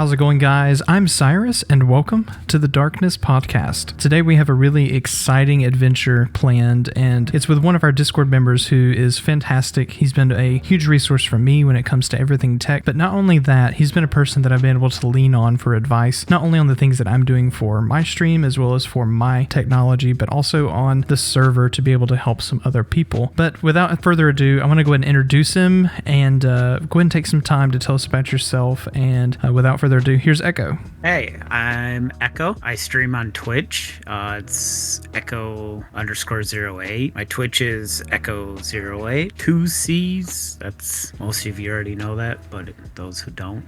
How's it going, guys? I'm Cyrus, and welcome to the Darkness podcast. Today we have a really exciting adventure planned, and it's with one of our Discord members who is fantastic. He's been a huge resource for me when it comes to everything tech, but not only that, he's been a person that I've been able to lean on for advice, not only on the things that I'm doing for my stream as well as for my technology, but also on the server to be able to help some other people. But without further ado, I want to go ahead and introduce him and go ahead and take some time to tell us about yourself. And without further ado, here's Eccho. Hey, I'm Eccho. I stream on Twitch. It's Eccho_08. My Twitch is Eccho08. 2 C's. That's most of you already know that, but those who don't.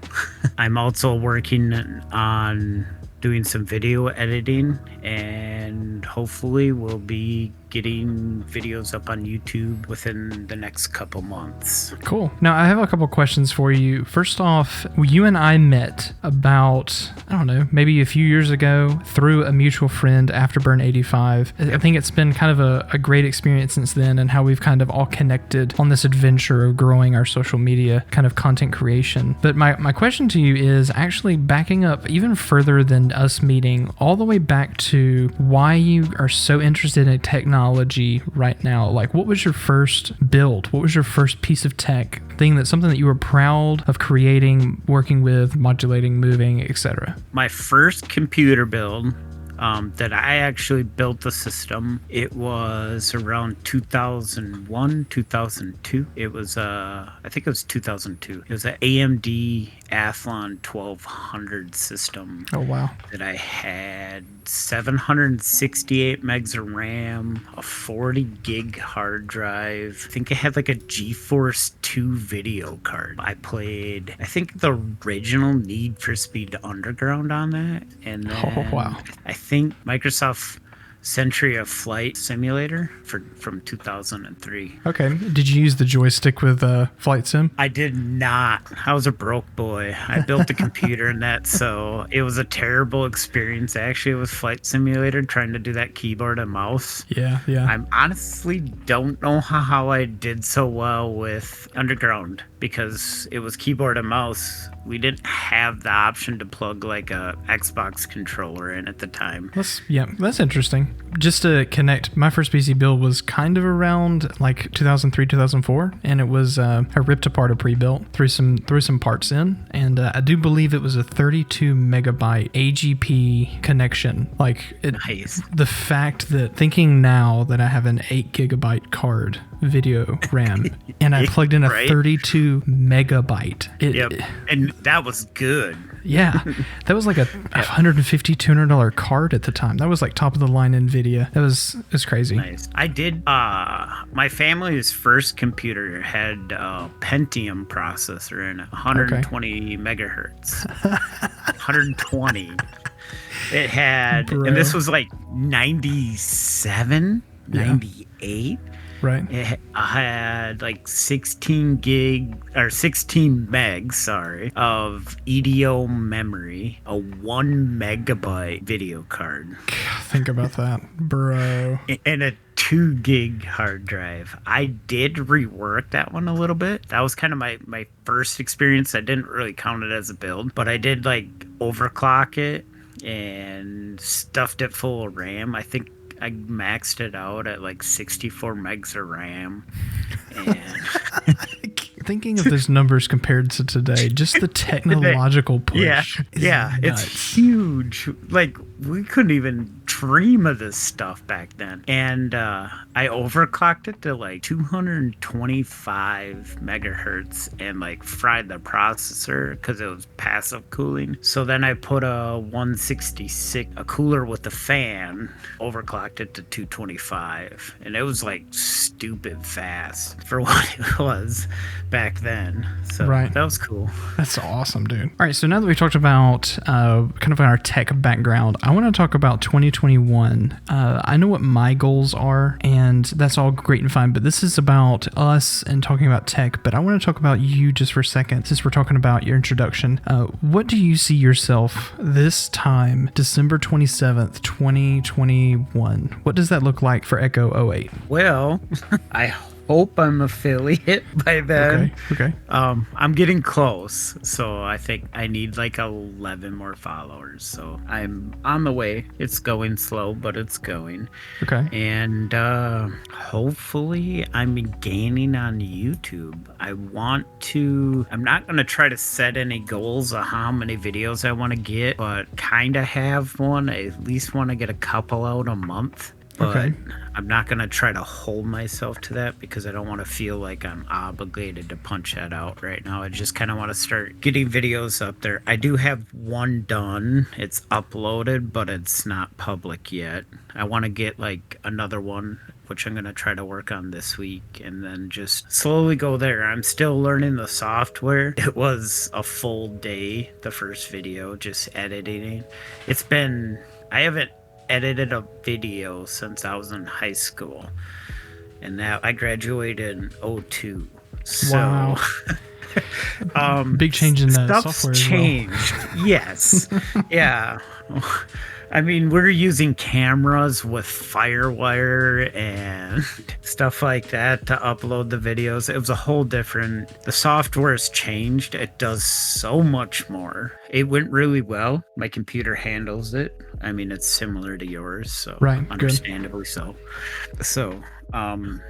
I'm also working on doing some video editing, and hopefully we'll be getting videos up on YouTube within the next couple months. Cool. Now, I have a couple questions for you. First off, you and I met about, I don't know, maybe a few years ago through a mutual friend, Afterburn85. I think it's been kind of a great experience since then, and how we've kind of all connected on this adventure of growing our social media kind of content creation. But my question to you is actually backing up even further than us meeting, all the way back to why you are so interested in technology right now. Like, what was your first build? What was your first piece of tech thing, something that you were proud of creating, working with, modulating, moving, etc.? My first computer build that I actually built the system, it was around 2001, 2002. It was I think it was 2002. It was an AMD Athlon 1200 system. Oh wow. That I had 768 megs of RAM, a 40 gig hard drive. I think I had like a GeForce 2 video card. I played, I think, the original Need for Speed Underground on that. And then wow. I think Microsoft Century of Flight Simulator from 2003. Okay. Did you use the joystick with Flight Sim? I did not. I was a broke boy. I built a computer in that, so it was a terrible experience actually with Flight Simulator, trying to do that keyboard and mouse. Yeah. I honestly don't know how I did so well with Underground, because it was keyboard and mouse. We didn't have the option to plug like a Xbox controller in at the time. That's interesting. Just to connect, my first PC build was kind of around like 2003, 2004, and it was I ripped apart a pre-built, threw some parts in, and I do believe it was a 32 megabyte AGP connection. Nice. The fact that thinking now that I have an 8 gigabyte card video RAM and I plugged in a 32 megabyte. And that was good. Yeah, that was like a $150, $200 card at the time. That was like top of the line NVIDIA. It was crazy. Nice. I did, my family's first computer had a Pentium processor in it, 120 megahertz. 120. It had, Bro. And this was like 97, 98. Right. I had like 16 megs, of EDO memory, a 1 megabyte video card. Think about that, bro. And a 2 gig hard drive. I did rework that one a little bit. That was kind of my first experience. I didn't really count it as a build, but I did like overclock it and stuffed it full of RAM. I think I maxed it out at like 64 megs of RAM. And thinking of those numbers compared to today, just the technological push. Yeah, it's huge. Like, we couldn't even dream of this stuff back then. And I overclocked it to like 225 megahertz and like fried the processor because it was passive cooling. So then I put a 166, a cooler with a fan, overclocked it to 225. And it was like stupid fast for what it was back then. So right. That was cool. That's awesome, dude. All right, so now that we talked about kind of our tech background, I want to talk about 2021. I know what my goals are, and that's all great and fine, but this is about us and talking about tech. But I want to talk about you just for a second, since we're talking about your introduction. What do you see yourself this time, December 27th, 2021? What does that look like for Eccho 08? Well, I hope I'm affiliate by then. Okay. I'm getting close, so I think I need like 11 more followers. So I'm on the way. It's going slow, but it's going. Okay. And hopefully I'm gaining on YouTube. I'm not going to try to set any goals of how many videos I want to get, but kind of have one. I at least want to get a couple out a month. But Okay. I'm not going to try to hold myself to that because I don't want to feel like I'm obligated to punch that out right now. I just kind of want to start getting videos up there. I do have one done. It's uploaded, but it's not public yet. I want to get like another one, which I'm going to try to work on this week, and then just slowly go there. I'm still learning the software. It was a full day, the first video, just editing. I haven't edited a video since I was in high school, and now I graduated in 2002. So wow. Big change in the stuff's software changed. as well. Yes. Yeah. I mean, we're using cameras with Firewire and stuff like that to upload the videos. It was a whole different... The software's changed. It does so much more. It went really well. My computer handles it. I mean, it's similar to yours, so Right, understandably so. So,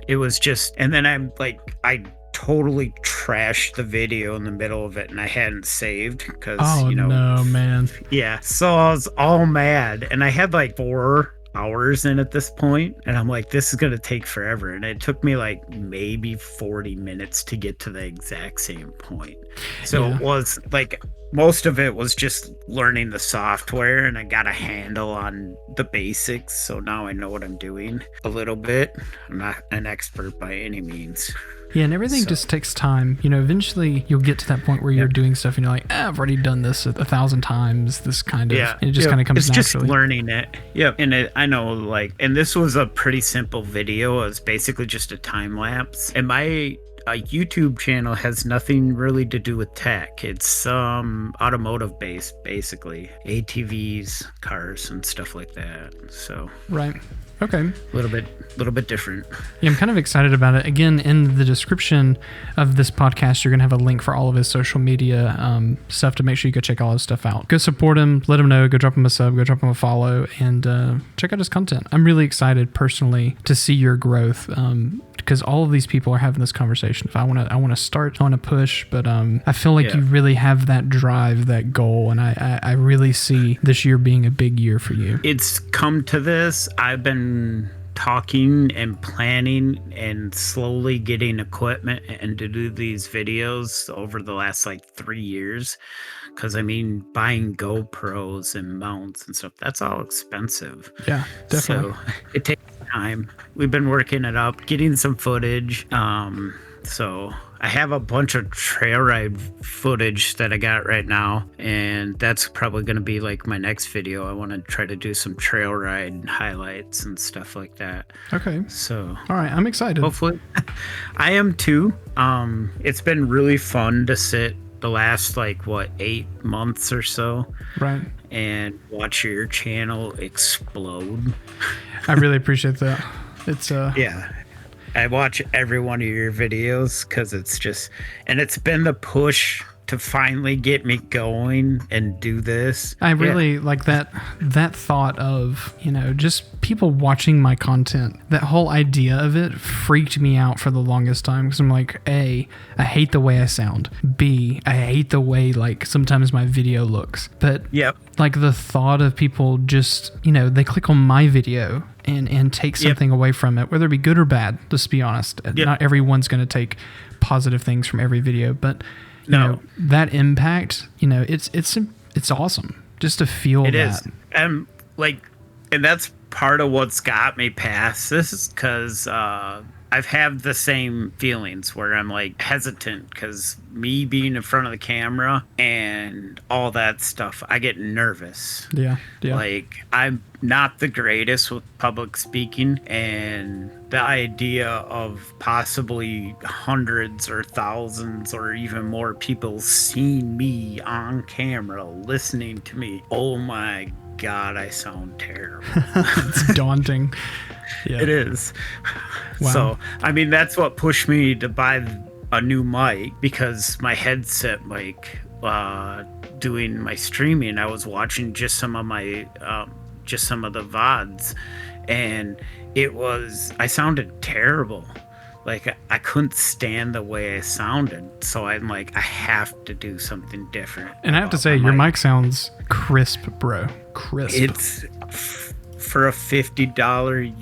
it was just... And then I totally trashed the video in the middle of it, and I hadn't saved because no, man. Yeah, so I was all mad, and I had like 4 hours in at this point, and I'm like, this is gonna take forever, and it took me like maybe 40 minutes to get to the exact same point. So Yeah. It was like most of it was just learning the software, and I got a handle on the basics, so now I know what I'm doing a little bit. I'm not an expert by any means. Yeah, and everything just takes time. Eventually you'll get to that point where you're doing stuff and you're like, I've already done this 1,000 times, this kind of, and it just kind of comes naturally. It's just learning it. Yep. And I know, and this was a pretty simple video. It was basically just a time lapse. And my YouTube channel has nothing really to do with tech. It's automotive based, basically. ATVs, cars, and stuff like that. So. Right. Okay. A little bit different. Yeah, I'm kind of excited about it. Again, in the description of this podcast, you're going to have a link for all of his social media stuff to make sure you go check all his stuff out. Go support him, let him know, go drop him a sub, go drop him a follow, and check out his content. I'm really excited personally to see your growth because all of these people are having this conversation. If I want to start, I want to push, but I feel like you really have that drive, that goal, and I really see this year being a big year for you. It's come to this. I've been talking and planning and slowly getting equipment and to do these videos over the last 3 years, because buying GoPros and mounts and stuff, that's all expensive. Yeah, definitely. So it takes time. We've been working it up, getting some footage. So I have a bunch of trail ride footage that I got right now, and that's probably going to be my next video. I want to try to do some trail ride highlights and stuff like that. Okay. So, all right, I'm excited. Hopefully. I am too. It's been really fun to sit the last 8 months or so. Right. And watch your channel explode. I really appreciate that. It's yeah. I watch every one of your videos because it's been the push to finally get me going and do this. I really like that thought of, just people watching my content. That whole idea of it freaked me out for the longest time because I'm like, A, I hate the way I sound. B, I hate the way sometimes my video looks. But the thought of people just, they click on my video and take something away from it, whether it be good or bad, let's be honest. Not everyone's going to take positive things from every video, but that impact, it's awesome just to feel that. It is. And that's part of what's got me past this is because I've had the same feelings where I'm hesitant because me being in front of the camera and all that stuff, I get nervous. Yeah. I'm not the greatest with public speaking, and the idea of possibly hundreds or thousands or even more people seeing me on camera, listening to me, oh my God, I sound terrible. It's daunting. Yeah. It is. Wow. So, I mean, that's what pushed me to buy a new mic, because my headset mic, doing my streaming, I was watching just some of the VODs, and I sounded terrible. Like, I couldn't stand the way I sounded. So I'm like, I have to do something different. And I have to say, your mic sounds crisp, bro. Crisp. It's, for a $50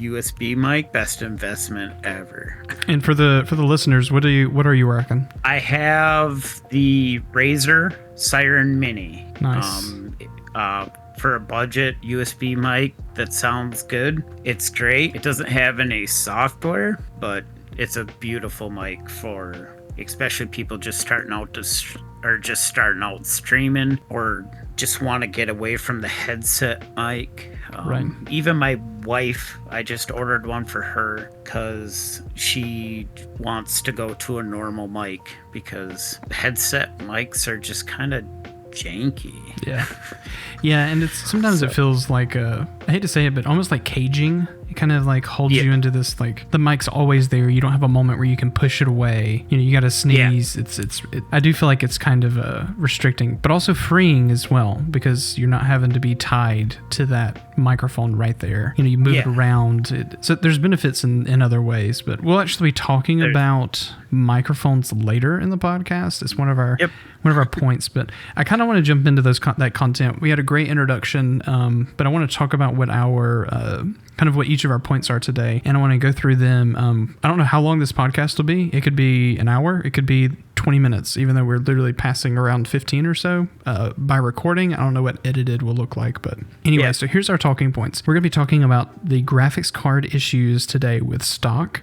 USB mic, best investment ever. And for the listeners, what are you rocking? I have the Razer Siren Mini. Nice. For a budget USB mic that sounds good. It's great. It doesn't have any software, but it's a beautiful mic for especially people just starting out streaming, or just want to get away from the headset mic. Right. Even my wife, I just ordered one for her because she wants to go to a normal mic, because headset mics are just kind of janky. Yeah, and sometimes it feels like I hate to say it, but almost like caging. It kind of like holds you into this, like, the mic's always there. You don't have a moment where you can push it away. You got to sneeze. Yeah. I do feel like it's kind of restricting, but also freeing as well, because you're not having to be tied to that microphone right there. You move it around. So there's benefits in other ways, but we'll actually be talking about microphones later in the podcast. It's one of our points, but I kind of want to jump into that content. We had a great introduction, but I want to talk about what our kind of what each of our points are today, and I want to go through them. I don't know how long this podcast will be. It could be an hour. It could be 20 minutes, even though we're literally passing around 15 or so by recording. I don't know what edited will look like, but anyway, so here's our talking points. We're going to be talking about the graphics card issues today with stock.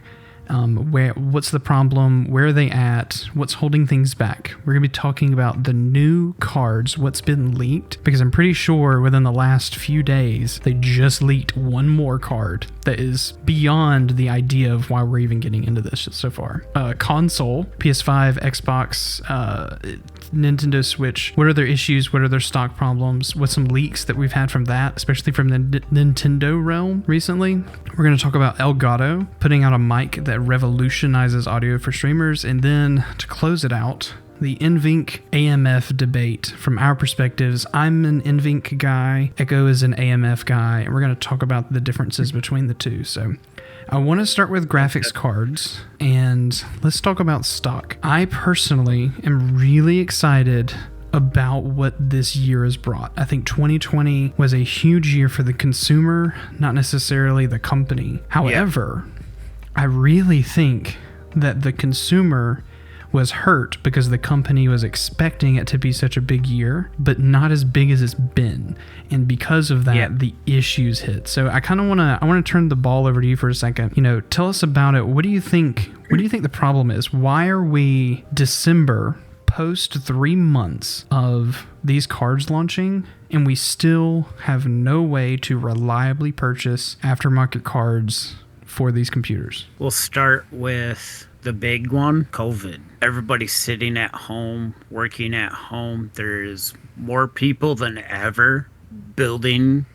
What's the problem? Where are they at? What's holding things back? We're going to be talking about the new cards, what's been leaked, because I'm pretty sure within the last few days, they just leaked one more card that is beyond the idea of why we're even getting into this so far. Console, PS5, Xbox, Nintendo Switch. What are their issues? What are their stock problems? What's some leaks that we've had from that, especially from the Nintendo realm recently? We're going to talk about Elgato putting out a mic that revolutionizes audio for streamers. And then to close it out, the NVENC AMF debate from our perspectives. I'm an NVENC guy. Eccho is an AMF guy. And we're going to talk about the differences between the two. So I want to start with graphics cards, and let's talk about stock. I personally am really excited about what this year has brought. I think 2020 was a huge year for the consumer, not necessarily the company. However, I really think that the consumer was hurt because the company was expecting it to be such a big year, but not as big as it's been. And because of that, the issues hit. So I kind of want to turn the ball over to you for a second. Tell us about it. What do you think the problem is? Why are we December post 3 months of these cards launching, and we still have no way to reliably purchase aftermarket cards for these computers? We'll start with the big one, COVID. Everybody's sitting at home, working at home. There's more people than ever building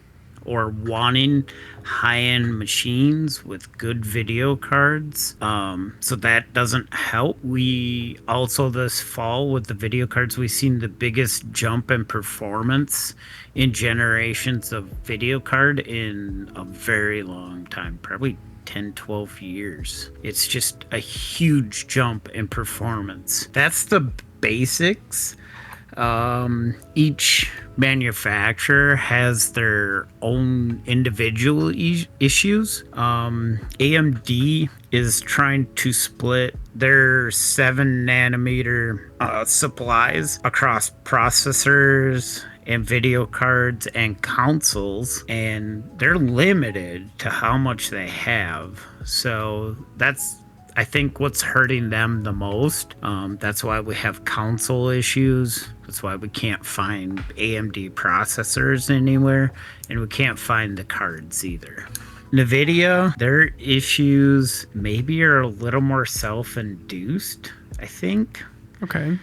or wanting high-end machines with good video cards. So that doesn't help. We also, this fall with the video cards, we've seen the biggest jump in performance in generations of video card in a very long time, probably 10, 12 years. It's just a huge jump in performance. That's the basics. Each manufacturer has their own individual issues. AMD is trying to split their 7 nanometer supplies across processors and video cards and consoles, and they're limited to how much they have. So that's, I think, what's hurting them the most. That's why we have console issues. That's why we can't find AMD processors anywhere, and we can't find the cards either. NVIDIA, their issues maybe are a little more self-induced, I think. Okay.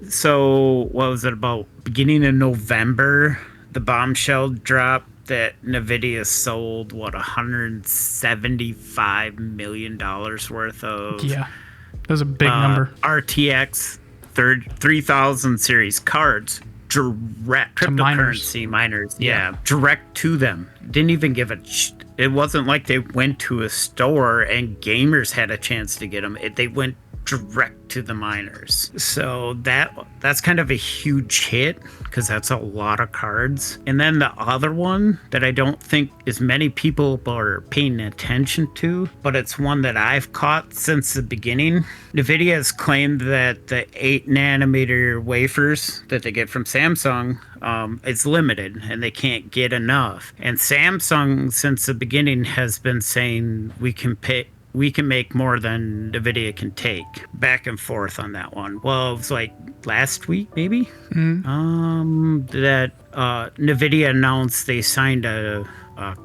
So what was it, about beginning of November? the bombshell drop that Nvidia sold, what, $175 million worth of Yeah, that was a big number. RTX 3000 series cards, direct To cryptocurrency miners. Yeah, direct to them. Didn't even give it wasn't like they went to a store and gamers had a chance to get them. They went direct to the miners. So that's kind of a huge hit because that's a lot of cards. And then the other one that I don't think as many people are paying attention to, but it's one that I've caught since the beginning. Nvidia has claimed that the 8 nanometer wafers that they get from Samsung is limited and they can't get enough. And Samsung since the beginning has been saying we can make more than NVIDIA can take. Back and forth on that one. Well, it was like last week, maybe? That NVIDIA announced they signed a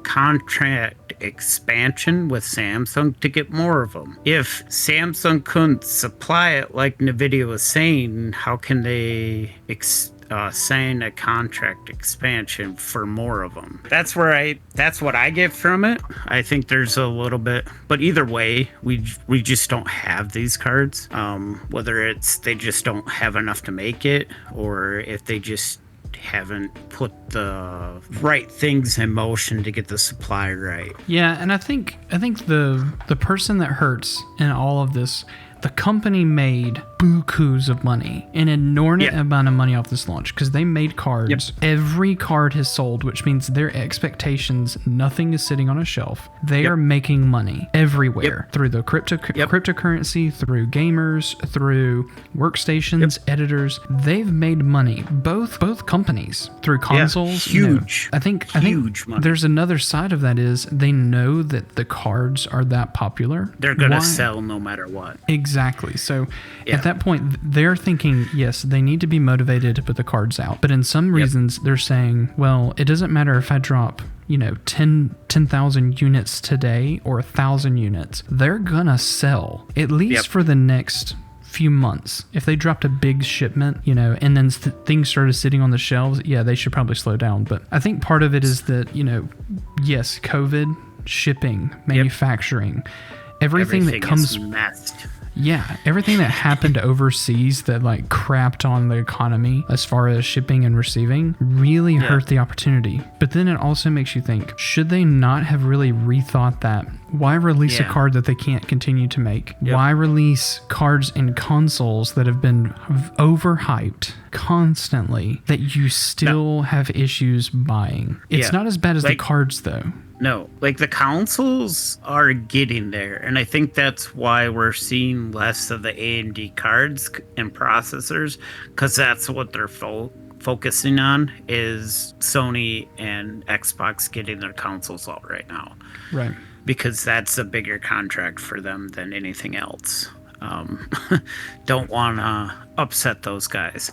contract expansion with Samsung to get more of them. If Samsung couldn't supply it like NVIDIA was saying, how can they sign a contract expansion for more of them? That's what I get from it. I think there's a little bit, but either way, we just don't have these cards. Whether it's they just don't have enough to make it, or if they just haven't put the right things in motion to get the supply right. Yeah, and I think the person that hurts in all of this, the company made bukus of money, an inordinate amount of money off this launch because they made cards. Yep. Every card has sold, which means their expectations, nothing is sitting on a shelf. They are making money everywhere through the cryptocurrency, through gamers, through workstations, editors. They've made money, both companies, through consoles. Huge. I think money. There's another side of that is they know that the cards are that popular. They're going to sell no matter what. Exactly. So at that point, they're thinking, yes, they need to be motivated to put the cards out. But in some reasons, they're saying, well, it doesn't matter if I drop 10,000 units today or 1,000 units. They're going to sell, at least for the next few months. If they dropped a big shipment, and then things started sitting on the shelves, they should probably slow down. But I think part of it is that, yes, COVID, shipping, manufacturing, everything that comes... is messed. Yeah, everything that happened overseas that crapped on the economy as far as shipping and receiving really hurt the opportunity. But then it also makes you think, should they not have really rethought that? Why release a card that they can't continue to make? Why release cards in consoles that have been overhyped constantly that you still have issues buying? It's not as bad as the cards though. No, the consoles are getting there, and I think that's why we're seeing less of the AMD cards and processors, because that's what they're focusing on, is Sony and Xbox getting their consoles out right now. Right. Because that's a bigger contract for them than anything else. Don't want to upset those guys.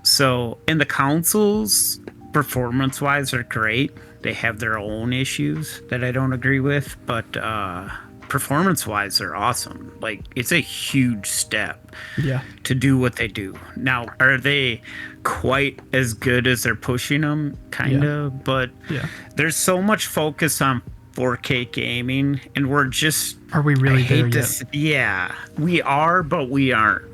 So, in the consoles, performance-wise, are great. They have their own issues that I don't agree with, but performance-wise, they're awesome. It's a huge step to do what they do. Now, are they quite as good as they're pushing them? Kind of, but there's so much focus on 4K gaming, and we're just... Are we really there yet? Yeah, we are, but we aren't.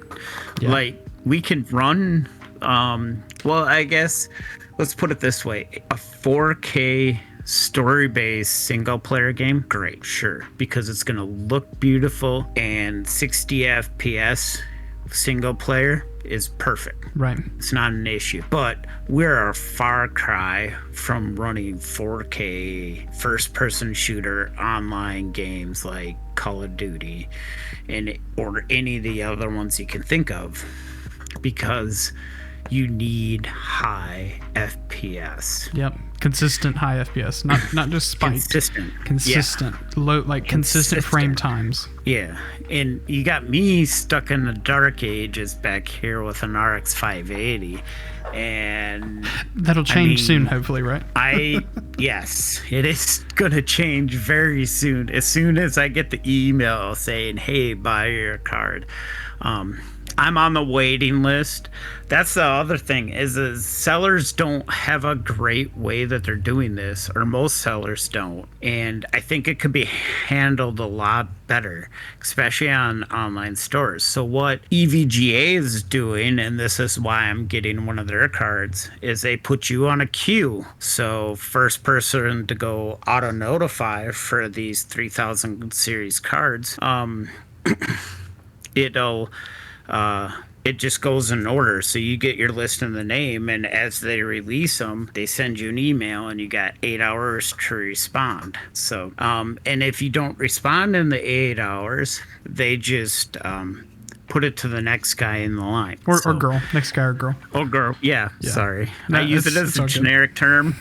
Yeah. We can run... well, I guess... Let's put it this way. A 4K story-based single-player game? Great, sure. Because it's going to look beautiful, and 60 FPS single-player is perfect. Right. It's not an issue. But we're a far cry from running 4K first-person shooter online games like Call of Duty or any of the other ones you can think of. Because... you need high FPS. Yep, consistent high FPS, not just spiked. Consistent, low, consistent frame times. Yeah, and you got me stuck in the dark ages back here with an RX 580, and that'll change soon, hopefully, right? Yes, it is gonna change very soon. As soon as I get the email saying, "Hey, buy your card." I'm on the waiting list. That's the other thing is sellers don't have a great way that they're doing this, or most sellers don't. And I think it could be handled a lot better, especially on online stores. So what EVGA is doing, and this is why I'm getting one of their cards, is they put you on a queue. So first person to go auto notify for these 3000 series cards, it'll it just goes in order. So you get your list and the name, and as they release them, they send you an email, and you got 8 hours to respond. So, and if you don't respond in the 8 hours, they just put it to the next guy in the line. Or girl. Next guy or girl. Oh, girl. Yeah. Sorry. No, I use it as a generic term.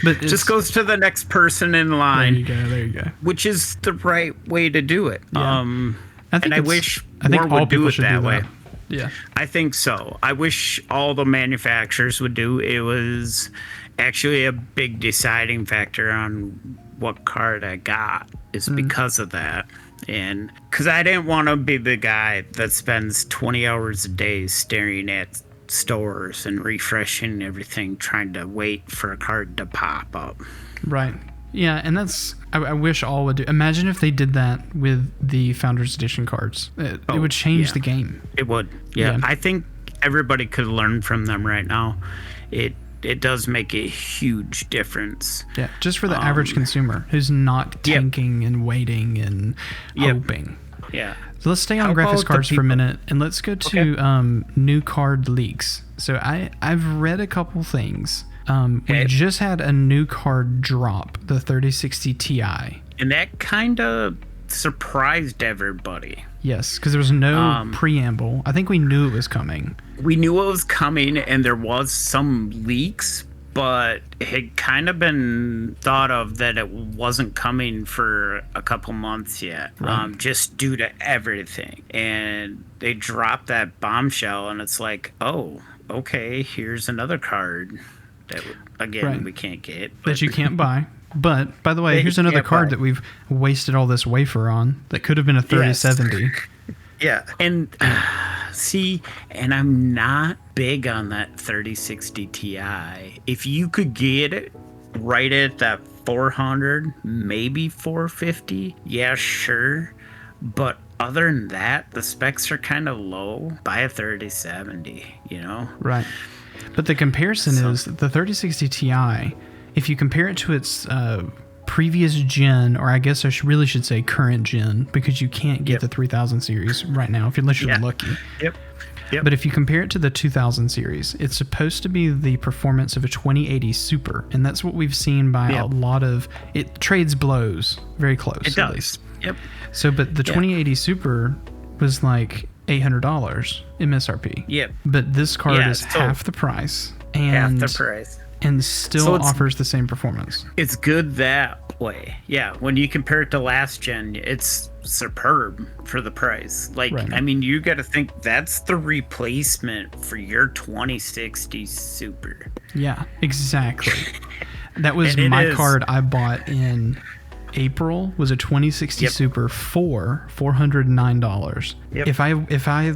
But it just goes to the next person in line. There you go. Which is the right way to do it. Yeah. I wish more would do it that way. Yeah. I think so. I wish all the manufacturers would do. It was actually a big deciding factor on what card I got is because of that. And because I didn't want to be the guy that spends 20 hours a day staring at stores and refreshing everything, trying to wait for a card to pop up. Right. Yeah, and that's I wish all would do. Imagine if they did that with the Founders Edition cards. It would change the game. It would. Yeah. I think everybody could learn from them right now. It does make a huge difference. Yeah, just for the average consumer who's not tanking and waiting and hoping. Yeah. So let's stay on graphics cards for a minute, and let's go to new card leaks. So I've read a couple things. We just had a new card drop, the 3060 Ti. And that kind of surprised everybody. Yes, because there was no preamble. I think we knew it was coming. We knew it was coming, and there was some leaks, but it had kind of been thought of that it wasn't coming for a couple months yet, just due to everything. And they dropped that bombshell, and it's like, oh, okay, here's another card that, again, we can't get. That you can't buy. But, by the way, here's another card that we've wasted all this wafer on that could have been a 3070. Yeah. And see, and I'm not big on that 3060 Ti. If you could get it right at that 400, maybe 450, yeah, sure. But other than that, the specs are kind of low. Buy a 3070, you know? Right. But the comparison is the 3060 Ti, if you compare it to its previous gen, or I guess I really should say current gen, because you can't get the 3000 series right now, unless you're lucky. Yep. But if you compare it to the 2000 series, it's supposed to be the performance of a 2080 Super, and that's what we've seen by a lot of... It trades blows very close, it does. At least. Yep. So, but the 2080 Super was like $800 MSRP. Yep. But this card is half the price. And half the price. And still offers the same performance. It's good that way. Yeah, when you compare it to last gen, it's superb for the price. Like, I mean, you got to think that's the replacement for your 2060 Super. Yeah, exactly. That was my card I bought in April, was a 2060 Super for $409. Yep. If I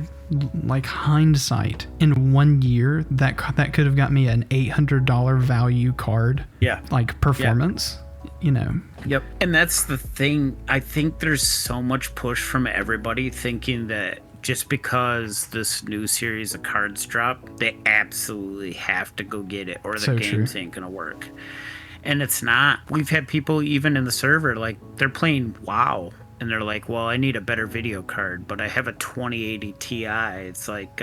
like hindsight, in 1 year that could have got me an $800 value card. Yeah. Like performance, you know. Yep. And that's the thing. I think there's so much push from everybody thinking that just because this new series of cards drop, they absolutely have to go get it, or the games ain't gonna work. And it's not. We've had people even in the server, like, they're playing WoW, and they're like, well, I need a better video card, but I have a 2080 Ti. It's like,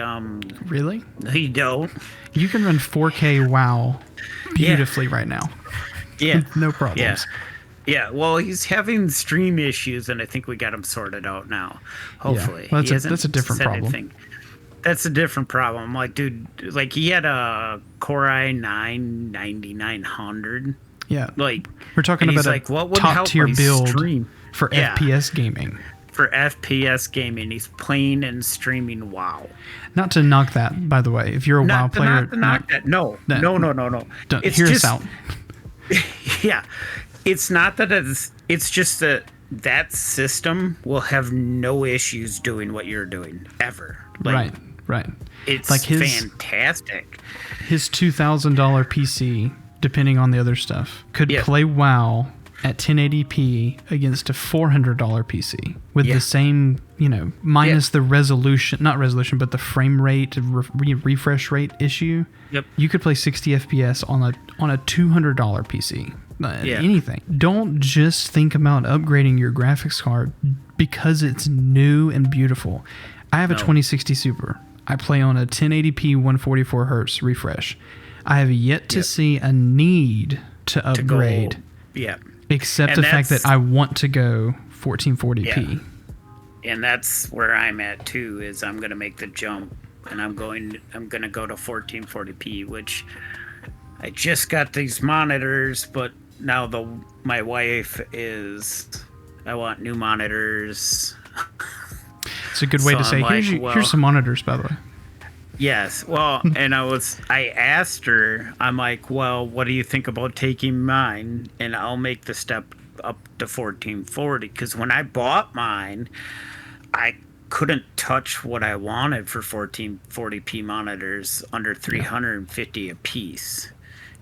really? No, you don't. You can run 4K WoW beautifully right now. Yeah. No problems. Yeah, well, he's having stream issues, and I think we got him sorted out now. Hopefully. Yeah. Well, that's a different problem. That's a different problem. Like, dude, like, he had a Core i9 9900. Yeah. Like, we're talking about like, a top-tier build for FPS gaming. For FPS gaming, he's playing and streaming WoW. Not to knock that, by the way. If you're a WoW player, not to knock that. No. Don't hear us out. Yeah, it's not that it's just that that system will have no issues doing what you're doing ever. Like, Right. It's like fantastic. His $2,000 PC, depending on the other stuff, could play WoW at 1080p against a $400 PC with the same, minus the not resolution, but the frame rate, refresh rate issue. Yep. You could play 60 FPS on a $200 PC. Anything. Don't just think about upgrading your graphics card because it's new and beautiful. I have a 2060 Super. I play on a 1080p 144 hertz refresh. I have yet to see a need to upgrade. Except the fact that I want to go 1440p. And that's where I'm at too, is I'm going to make the jump and I'm going to go to 1440p, which I just got these monitors, but now my wife is, I want new monitors. It's a good way to say, here's some monitors, by the way. Yes. Well, and I asked her, I'm like, well, what do you think about taking mine? And I'll make the step up to 1440. Because when I bought mine, I couldn't touch what I wanted for 1440p monitors under 350 a piece.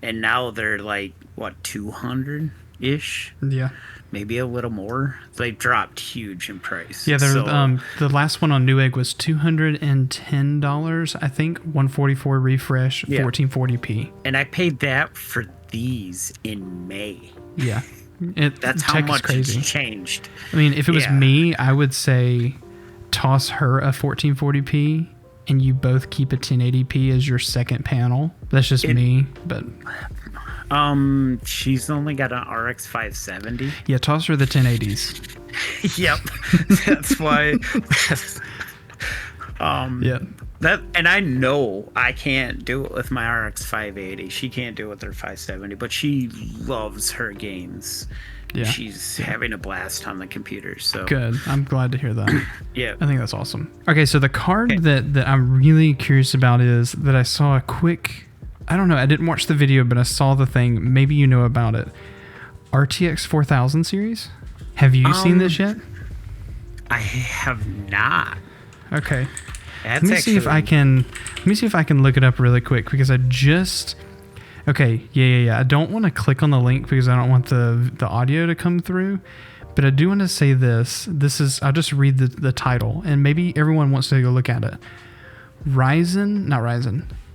And now they're like, what, 200-ish? Yeah. Maybe a little more. They've dropped huge in price. Yeah, the last one on Newegg was $210, I think, 144 refresh, 1440p. And I paid that for these in May. Yeah. That's how much it's changed. I mean, if it was me, I would say toss her a 1440p and you both keep a 1080p as your second panel. That's just me, but... she's only got an RX 570. Yeah, toss her the 1080s. Yep. That's why. And I know I can't do it with my RX 580. She can't do it with her 570, but she loves her games. Yeah. She's having a blast on the computer. So good. I'm glad to hear that. Yeah. I think that's awesome. Okay, so the card that I'm really curious about is that I saw a quick... I don't know. I didn't watch the video, but I saw the thing. Maybe you know about it. RTX 4000 series. Have you seen this yet? I have not. Okay. Let me see if I can look it up really quick because I just. Okay. Yeah. I don't want to click on the link because I don't want the audio to come through. But I do want to say this. I'll just read the title, and maybe everyone wants to go look at it.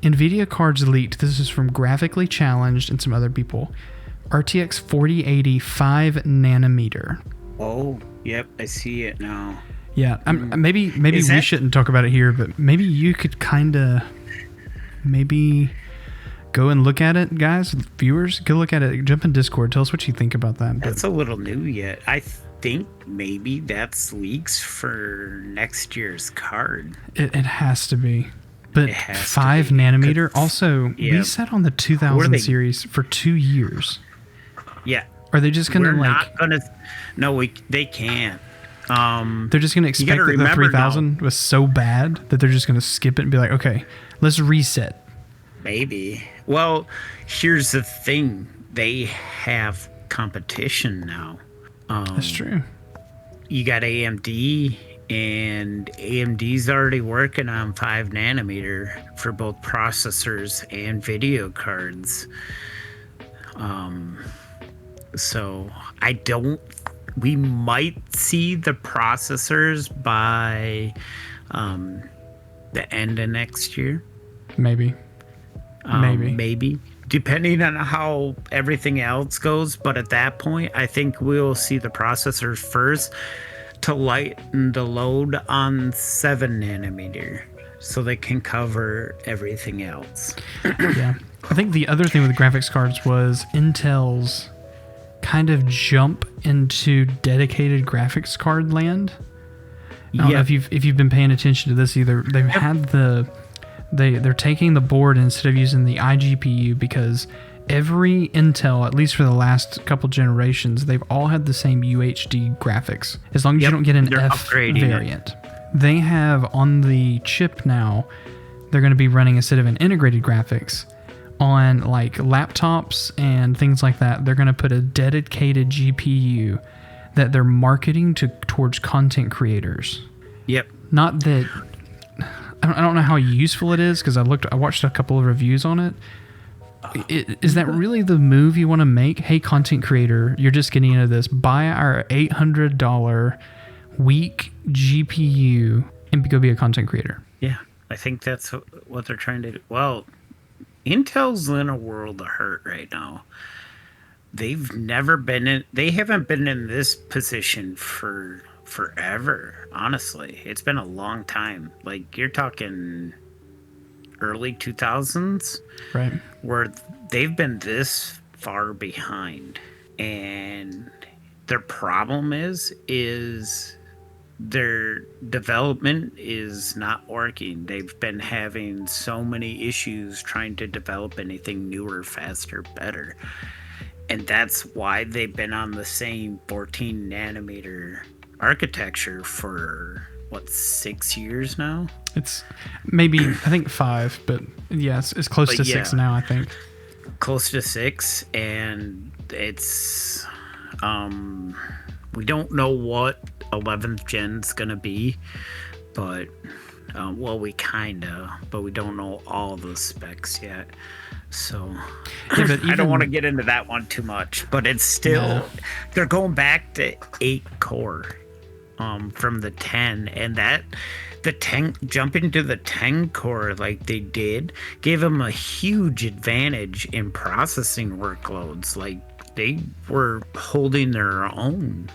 NVIDIA cards leaked. This is from Graphically Challenged and some other people. RTX 4080 5 nanometer. Oh, yep, I see it now. Yeah, maybe we shouldn't talk about it here, but maybe you could kind of go and look at it, guys. Viewers, go look at it. Jump in Discord. Tell us what you think about that. That's a little new yet. I think maybe that's leaks for next year's card. It has to be. But 5 nanometer. Also, we sat on the 2000 series for 2 years. Yeah. Are they just gonna they can't. They're just gonna expect that the 3000 was so bad that they're just gonna skip it and be like, okay, let's reset. Maybe. Well, here's the thing: they have competition now. That's true. You got AMD. And AMD's already working on 5 nanometer for both processors and video cards. So we might see the processors by the end of next year. Maybe. Depending on how everything else goes. But at that point, I think we'll see the processors first to lighten the load on 7 nanometer so they can cover everything else. Yeah. I think the other thing with graphics cards was Intel's kind of jump into dedicated graphics card land. I don't know if you've been paying attention to this either. They've had they're taking the board instead of using the iGPU because every Intel, at least for the last couple generations, they've all had the same UHD graphics. As long as you don't get an F variant. They have on the chip now, they're going to be running, instead of an integrated graphics, on like laptops and things like that, they're going to put a dedicated GPU that they're marketing towards content creators. Yep. Not that I don't know how useful it is, because I watched a couple of reviews on it. Is that really the move you want to make? Hey, content creator, you're just getting into this. Buy our $800 week GPU and go be a content creator. Yeah, I think that's what they're trying to do. Well, Intel's in a world of hurt right now. They haven't been in this position for forever, honestly. It's been a long time. Like, you're talking early 2000s, right, where they've been this far behind. And their problem is their development is not working. They've been having so many issues trying to develop anything newer, faster, better. And that's why they've been on the same 14 nanometer architecture for, 6 years now? It's maybe, I think 5, but yes, it's close to 6 now, I think. Close to 6, and it's, we don't know what 11th gen's gonna be, but, but we don't know all the specs yet. So I don't want to get into that one too much, but it's still, they're going back to 8 core from the 10, and that the 10 jumping to the 10 core like they did gave them a huge advantage in processing workloads. Like, they were holding their own.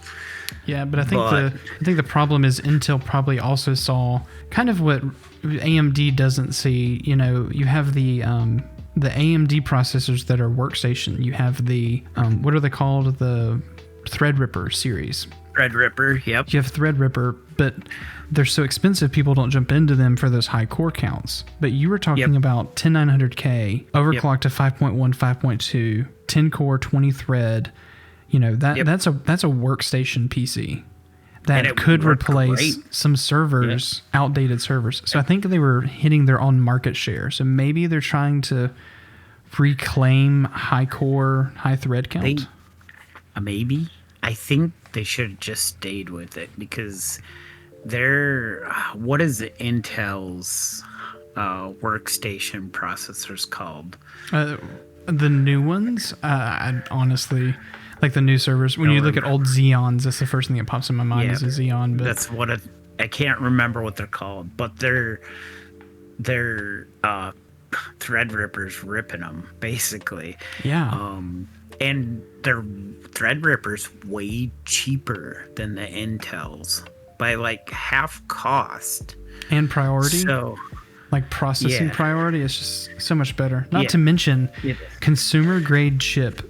Yeah, but I think the problem is Intel probably also saw kind of what AMD doesn't see. You know, you have the AMD processors that are workstation. You have the what are they called? The Threadripper series. Threadripper, yep. You have Threadripper, but they're so expensive, people don't jump into them for those high core counts. But you were talking about 10900K, overclocked to 5.1, 5.2, 10 core, 20 thread. You know, that's a workstation PC that could replace some servers, outdated servers. So I think they were hitting their own market share. So maybe they're trying to reclaim high core, high thread count. Maybe. I think they should have just stayed with it, because what is Intel's workstation processors called? The new ones? I honestly, like the new servers. When you look at old Xeons, that's the first thing that pops in my mind is a Xeon. But that's what I can't remember what they're called, but they're Threadripper's ripping them, basically. Yeah. And their Threadripper's way cheaper than the Intel's by like half cost. And priority. So, like processing priority is just so much better. Not to mention consumer grade chip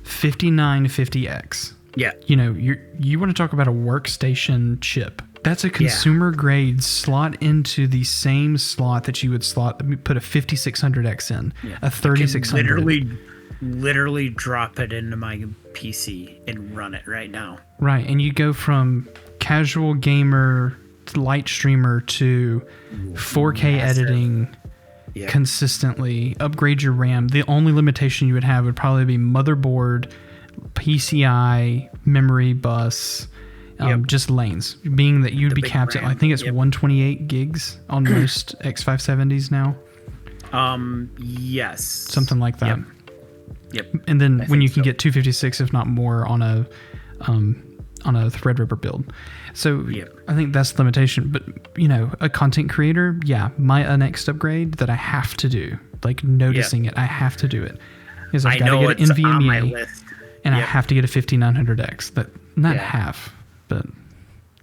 5950X. Yeah. You know, you want to talk about a workstation chip. That's a consumer grade slot into the same slot that you would put a 5600X in, a 3600. Literally drop it into my PC and run it right now. Right, and you go from casual gamer to light streamer to 4K editing consistently, upgrade your RAM. The only limitation you would have would probably be motherboard, PCI, memory bus, just lanes. Being that you'd be capped at, I think it's 128 gigs on most X570s now. Yes. Something like that. Yep. And then when you can get 256, if not more, on a Threadripper build. So I think that's the limitation. But, you know, a content creator, my next upgrade that I have to do, like noticing it, I have to do it, is I've got to get an NVMe and I have to get a 5900X. Not half, but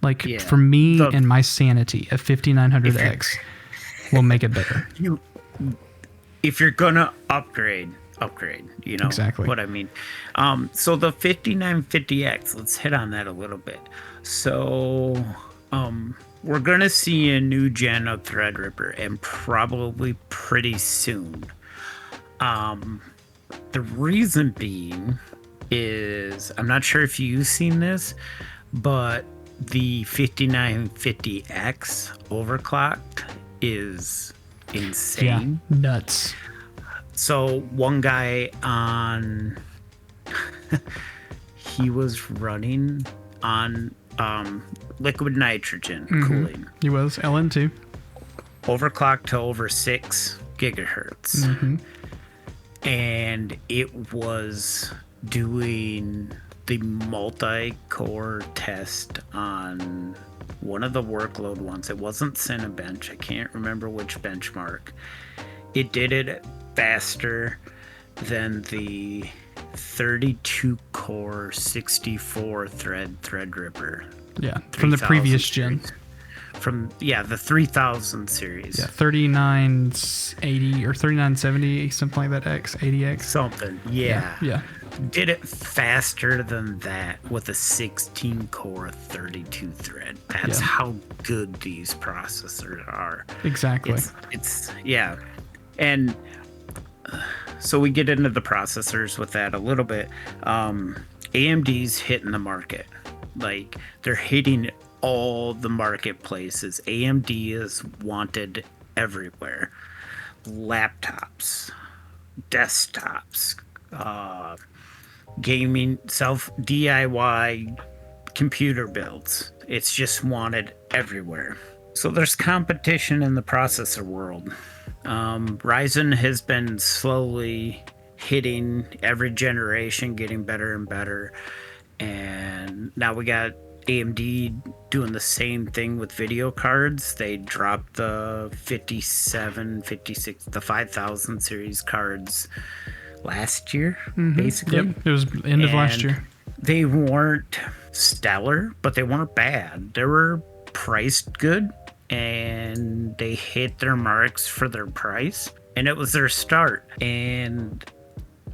like for me and my sanity, a 5900X will make it better. If you're going to upgrade, you know exactly what I mean. So the 5950X, let's hit on that a little bit. So we're gonna see a new gen of Threadripper, and probably pretty soon. The reason being is, I'm not sure if you've seen this, but the 5950X overclocked is insane. Nuts. So one guy he was running on liquid nitrogen cooling. He was LN2. Overclocked to over 6 gigahertz. And it was doing the multi-core test on one of the workload ones. It wasn't Cinebench. I can't remember which benchmark. It did it faster than the 32-core 64-thread Threadripper. Yeah, from the previous gen. From the 3000 series. Yeah, 3980 or 3970, something like that. X80X. Something. Yeah. Did it faster than that with a 16-core 32-thread. That's how good these processors are. Exactly. It's and so we get into the processors with that a little bit. AMD's hitting the market. Like, they're hitting all the marketplaces. AMD is wanted everywhere. Laptops, desktops, gaming, self DIY computer builds. It's just wanted everywhere. So there's competition in the processor world. Ryzen has been slowly hitting every generation, getting better and better. And now we got AMD doing the same thing with video cards. They dropped the 57, 56, the 5000 series cards last year, basically. Yep, it was end of last year. They weren't stellar, but they weren't bad. They were priced good, and they hit their marks for their price, and it was their start. And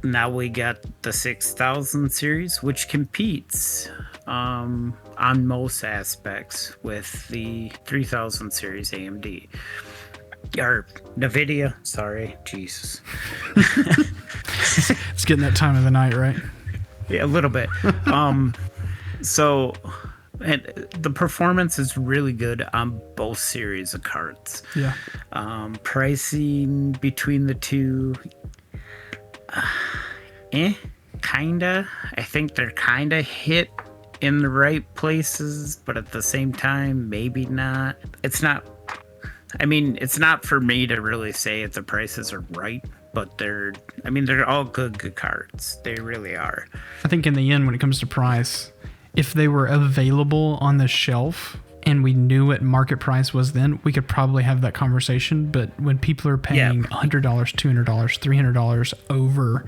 now we got the 6000 series, which competes on most aspects with the 3000 series AMD. Or NVIDIA, sorry, Jesus. It's getting that time of the night, right? Yeah, a little bit. So, and the performance is really good on both series of cards. Yeah. Pricing between the two, kinda. I think they're kinda hit in the right places, but at the same time, maybe not. It's not for me to really say if the prices are right, but they're all good cards. They really are. I think in the end, when it comes to price, if they were available on the shelf and we knew what market price was then, we could probably have that conversation. But when people are paying $100, $200, $300 over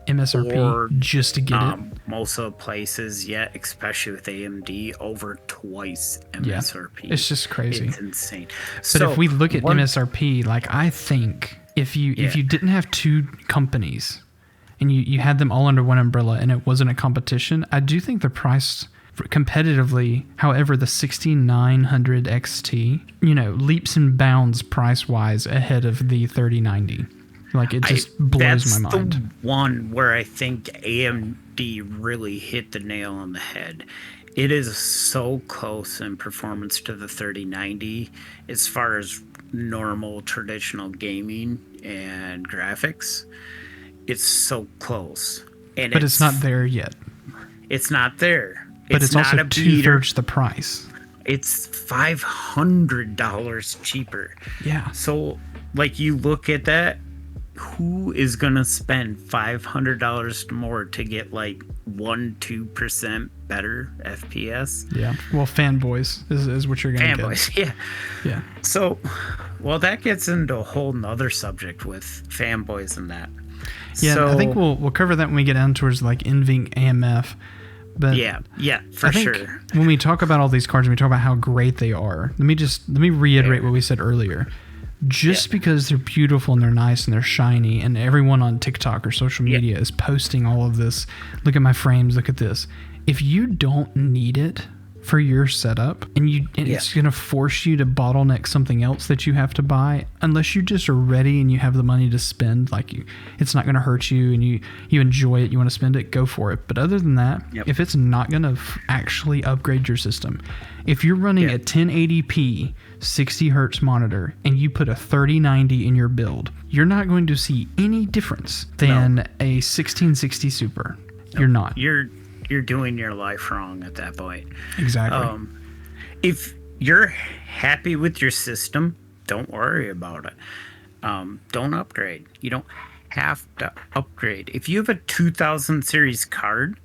MSRP just to get it. Most of the places, especially with AMD, over twice MSRP. It's just crazy. It's insane. But if we look at MSRP, like, I think if you didn't have two companies and you had them all under one umbrella and it wasn't a competition, I do think the price competitively, however, the 6900 XT, leaps and bounds price-wise ahead of the 3090. Like, it just blows my mind. That's the one where I think AMD really hit the nail on the head. It is so close in performance to the 3090 as far as normal traditional gaming and graphics. It's so close. But it's not there yet. It's not there. But it's also two-thirds the price. It's $500 cheaper. Yeah. So, like, you look at that, who is going to spend $500 more to get, like, 1-2% better FPS? Yeah. Well, fanboys is what you're going to get. Fanboys, yeah. Yeah. So, well, that gets into a whole nother subject with fanboys and that. Yeah, so, I think we'll cover that when we get down towards, like, NVIDIA AMF. But yeah, for sure. When we talk about all these cards and we talk about how great they are, let me reiterate what we said earlier. Just because they're beautiful and they're nice and they're shiny and everyone on TikTok or social media is posting all of this, look at my frames, look at this. If you don't need it for your setup and it's going to force you to bottleneck something else that you have to buy, unless you just are ready and you have the money to spend, it's not going to hurt you and you enjoy it, you want to spend it, go for it. But other than that, if it's not going to actually upgrade your system, if you're running a 1080p 60 hertz monitor and you put a 3090 in your build, you're not going to see any difference than a 1660 Super. You're not. You're you're doing your life wrong at that point. Exactly. If you're happy with your system, don't worry about it. Don't upgrade. You don't have to upgrade. If you have a 2000 series card,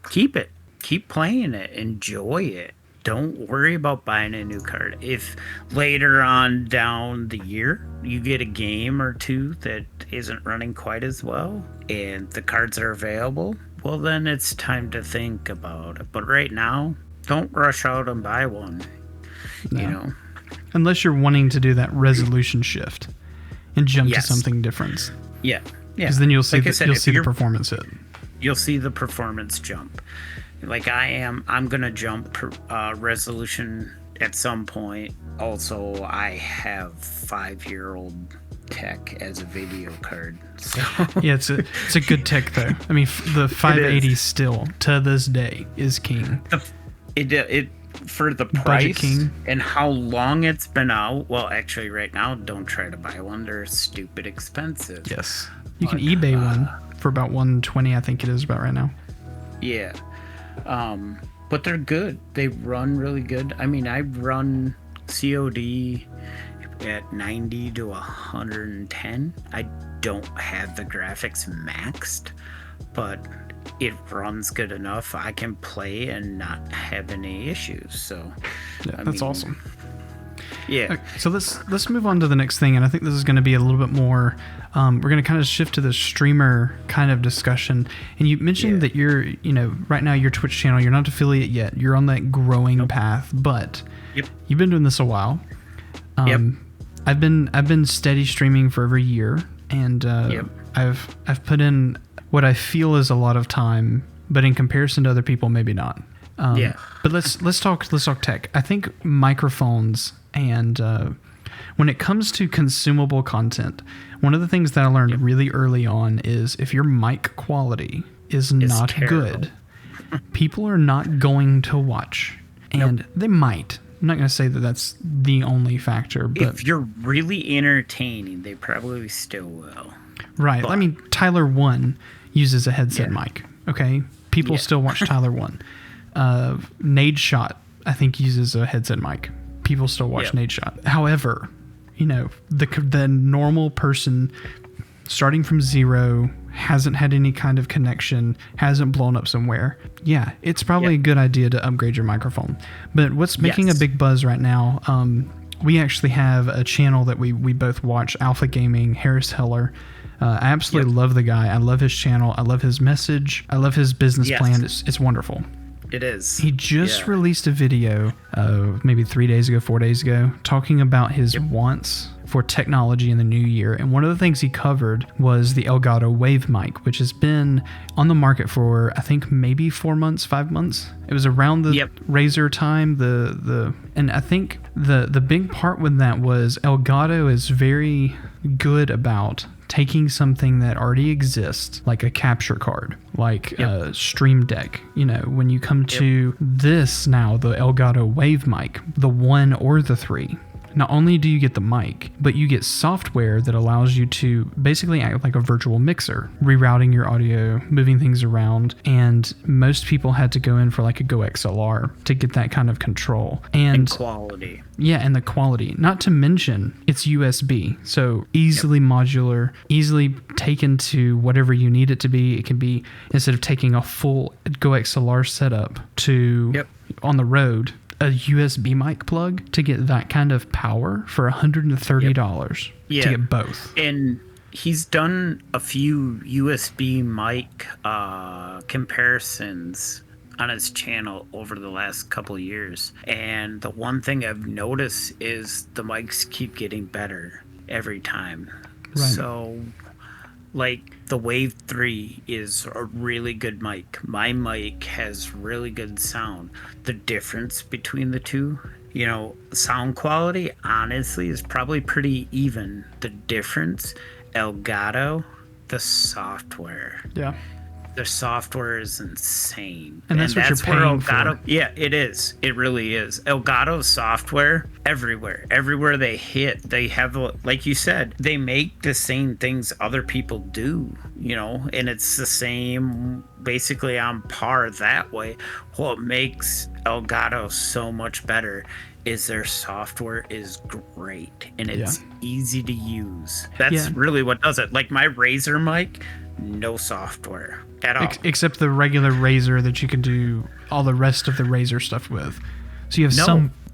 keep it. Keep playing it. Enjoy it. Don't worry about buying a new card. If later on down the year you get a game or two that isn't running quite as well and the cards are available, well, then it's time to think about it. But right now, don't rush out and buy one. No. You know, unless you're wanting to do that resolution shift and jump to something different. Yeah. Because then you'll see the performance hit. You'll see the performance jump. Like I'm gonna jump resolution at some point. Also, I have 5-year-old tech as a video card. So yeah, it's a good tech though. I mean, the 580 still to this day is king. It for the price and how long it's been out. Well, actually, right now, don't try to buy one. They're stupid expensive. Yes, you can eBay one for about $120. I think it is about right now. Yeah. But they're good. They run really good. I mean, I run COD at 90 to 110. I don't have the graphics maxed, but it runs good enough. I can play and not have any issues. So, yeah, that's awesome. Yeah. Okay, so let's move on to the next thing, and I think this is going to be a little bit more. We're going to kind of shift to the streamer kind of discussion. And you mentioned that you're, right now your Twitch channel, you're not affiliate yet. You're on that growing path, but you've been doing this a while. I've been steady streaming for over a year, and I've put in what I feel is a lot of time, but in comparison to other people, maybe not. But let's talk tech. I think microphones and when it comes to consumable content, one of the things that I learned really early on is if your mic quality is not good, people are not going to watch, and they might. I'm not going to say that that's the only factor, but if you're really entertaining, they probably still will. Right. But I mean, Tyler 1 uses a headset mic. Okay, people still watch Tyler 1. Nade Shot, I think, uses a headset mic. People still watch Nade Shot. However, the normal person starting from zero, hasn't had any kind of connection, hasn't blown up somewhere. Yeah, it's probably a good idea to upgrade your microphone. But what's making a big buzz right now, we actually have a channel that we both watch, Alpha Gaming, Harris Heller. I absolutely love the guy. I love his channel. I love his message. I love his business plan. It's wonderful. It is. He just released a video maybe 4 days ago talking about his wants for technology in the new year. And one of the things he covered was the Elgato Wave mic, which has been on the market for, I think, maybe 4 months, 5 months. It was around the Razer time. And I think the big part with that was Elgato is very good about taking something that already exists, like a capture card, like a Stream Deck. When you come to this now, the Elgato Wave mic, the 1 or the 3, not only do you get the mic, but you get software that allows you to basically act like a virtual mixer, rerouting your audio, moving things around. And most people had to go in for like a Go XLR to get that kind of control. And quality. Yeah, and the quality. Not to mention, it's USB. So easily modular, easily taken to whatever you need it to be. It can be, instead of taking a full Go XLR setup to on the road, a USB mic plug to get that kind of power for $130 to get both. And he's done a few USB mic comparisons on his channel over the last couple of years. And the one thing I've noticed is the mics keep getting better every time. Right. So, like, the Wave 3 is a really good mic. My mic has really good sound. The difference between the two, sound quality, honestly, is probably pretty even. The difference, Elgato, the software. Yeah. Their software is insane. And that's what you're paying for. Yeah, it is. It really is. Elgato's software, everywhere they hit, they have, like you said, they make the same things other people do, and it's the same, basically on par that way. What makes Elgato so much better is their software is great and it's easy to use. That's really what does it. Like my Razer mic, no software at all. Except the regular Razer that you can do all the rest of the Razer stuff with. So you have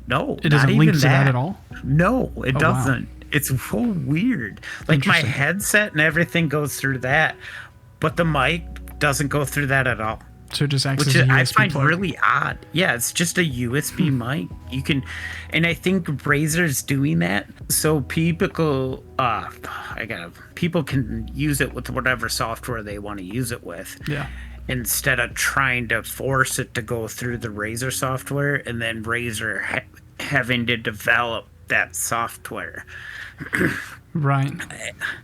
No, it doesn't link to that at all? No, it doesn't. Wow. It's so weird. Like my headset and everything goes through that, but the mic doesn't go through that at all. So it just acts as a USB I find plug. really odd. Yeah, it's just a USB mic. You can, and I think Razer's doing that so people can use it with whatever software they want to use it with. Yeah. Instead of trying to force it to go through the Razer software and then Razer having to develop that software. Right.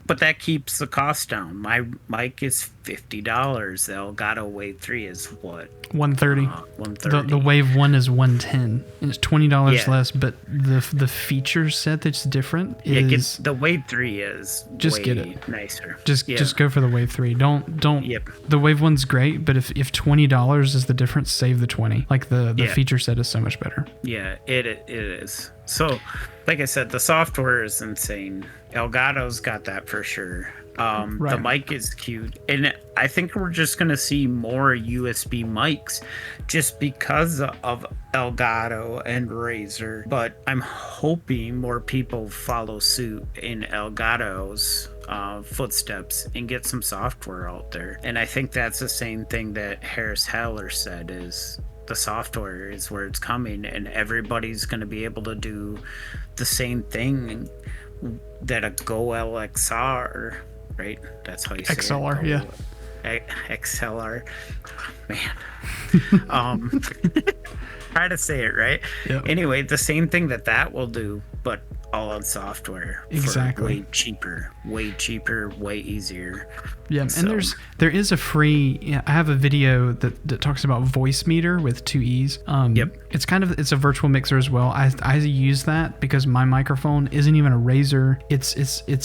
But that keeps the cost down. My mic is $50. The Elgato Wave 3 is what? $130. $130. The Wave 1 is $110. And it's $20 less, but the feature set that's different is... the Wave 3 is just way get it. nicer. Just go for the Wave 3. Don't. Yep. The Wave 1's great, but if $20 is the difference, save the 20. Like the feature set is so much better. Yeah, it is. So, like I said, the software is insane. Elgato's got that for sure. Right. The mic is cute. And I think we're just going to see more USB mics just because of Elgato and Razer. But I'm hoping more people follow suit in Elgato's footsteps and get some software out there. And I think that's the same thing that Harris Heller said is... the software is where it's coming, and everybody's going to be able to do the same thing that a Go LXR, right? That's how you say XLR, it. XLR. Man. Try to say it right. Yep. Anyway, the same thing that will do, but all on software. Exactly. Way cheaper, way easier. Yeah, so. And there is a free. I have a video that talks about Voice Meter with 2 E's. Yep. It's a virtual mixer as well. I use that because my microphone isn't even a Razer. It's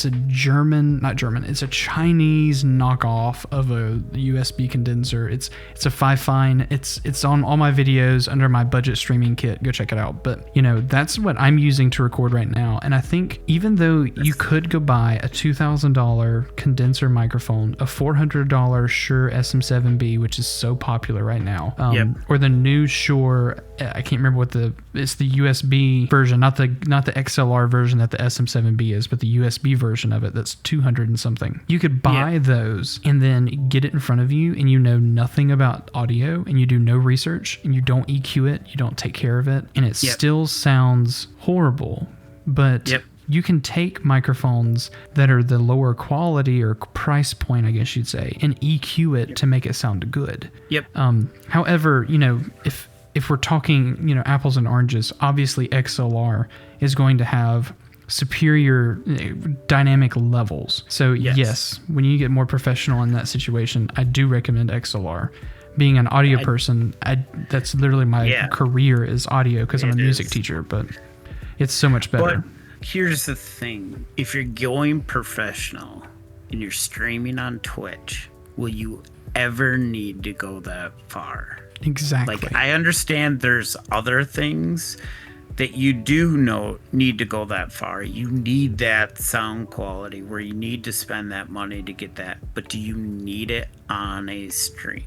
a not German. It's a Chinese knockoff of a USB condenser. It's a Fifine. It's on all my videos under my budget streaming kit. Go check it out. But that's what I'm using to record right now. And I think even though you could go buy a $2,000 condenser microphone, a $400 Shure SM7B, which is so popular right now, or the new Shure, I can't remember it's the USB version, not the XLR version that the SM7B is, but the USB version of it that's 200 and something. You could buy those and then get it in front of you, and you know nothing about audio, and you do no research, and you don't EQ it, you don't take care of it, and it still sounds horrible. But you can take microphones that are the lower quality or price point, I guess you'd say, and EQ it to make it sound good. Yep. However, if we're talking, apples and oranges, obviously XLR is going to have superior dynamic levels. So yes, when you get more professional in that situation, I do recommend XLR. Being an audio person, that's literally my career is audio because I'm a music teacher, but it's so much better. But here's the thing. If you're going professional and you're streaming on Twitch, will you ever need to go that far? Exactly. Like, I understand there's other things that you do need to go that far. You need that sound quality where you need to spend that money to get that. But do you need it on a stream?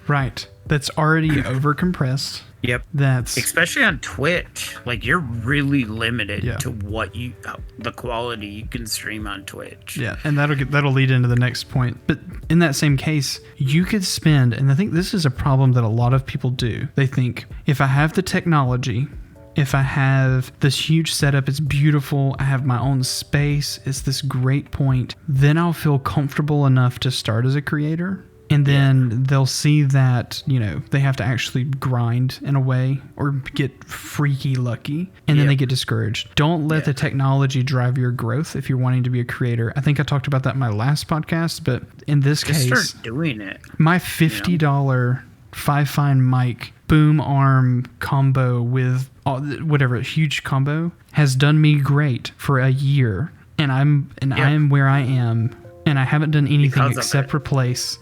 Right. That's already over compressed. Yep. That's especially on Twitch. Like, you're really limited to what the quality you can stream on Twitch. Yeah, and that'll lead into the next point. But in that same case, you could spend, and I think this is a problem that a lot of people do. They think, if I have the technology, if I have this huge setup, it's beautiful, I have my own space, it's this great point, then I'll feel comfortable enough to start as a creator. And then they'll see that, they have to actually grind in a way or get freaky lucky. And then they get discouraged. Don't let the technology drive your growth if you're wanting to be a creator. I think I talked about that in my last podcast, but in this case, start doing it. My $50 Five Fine mic boom arm combo with whatever, a huge combo has done me great for a year. And I am where I am. And I haven't done anything except replace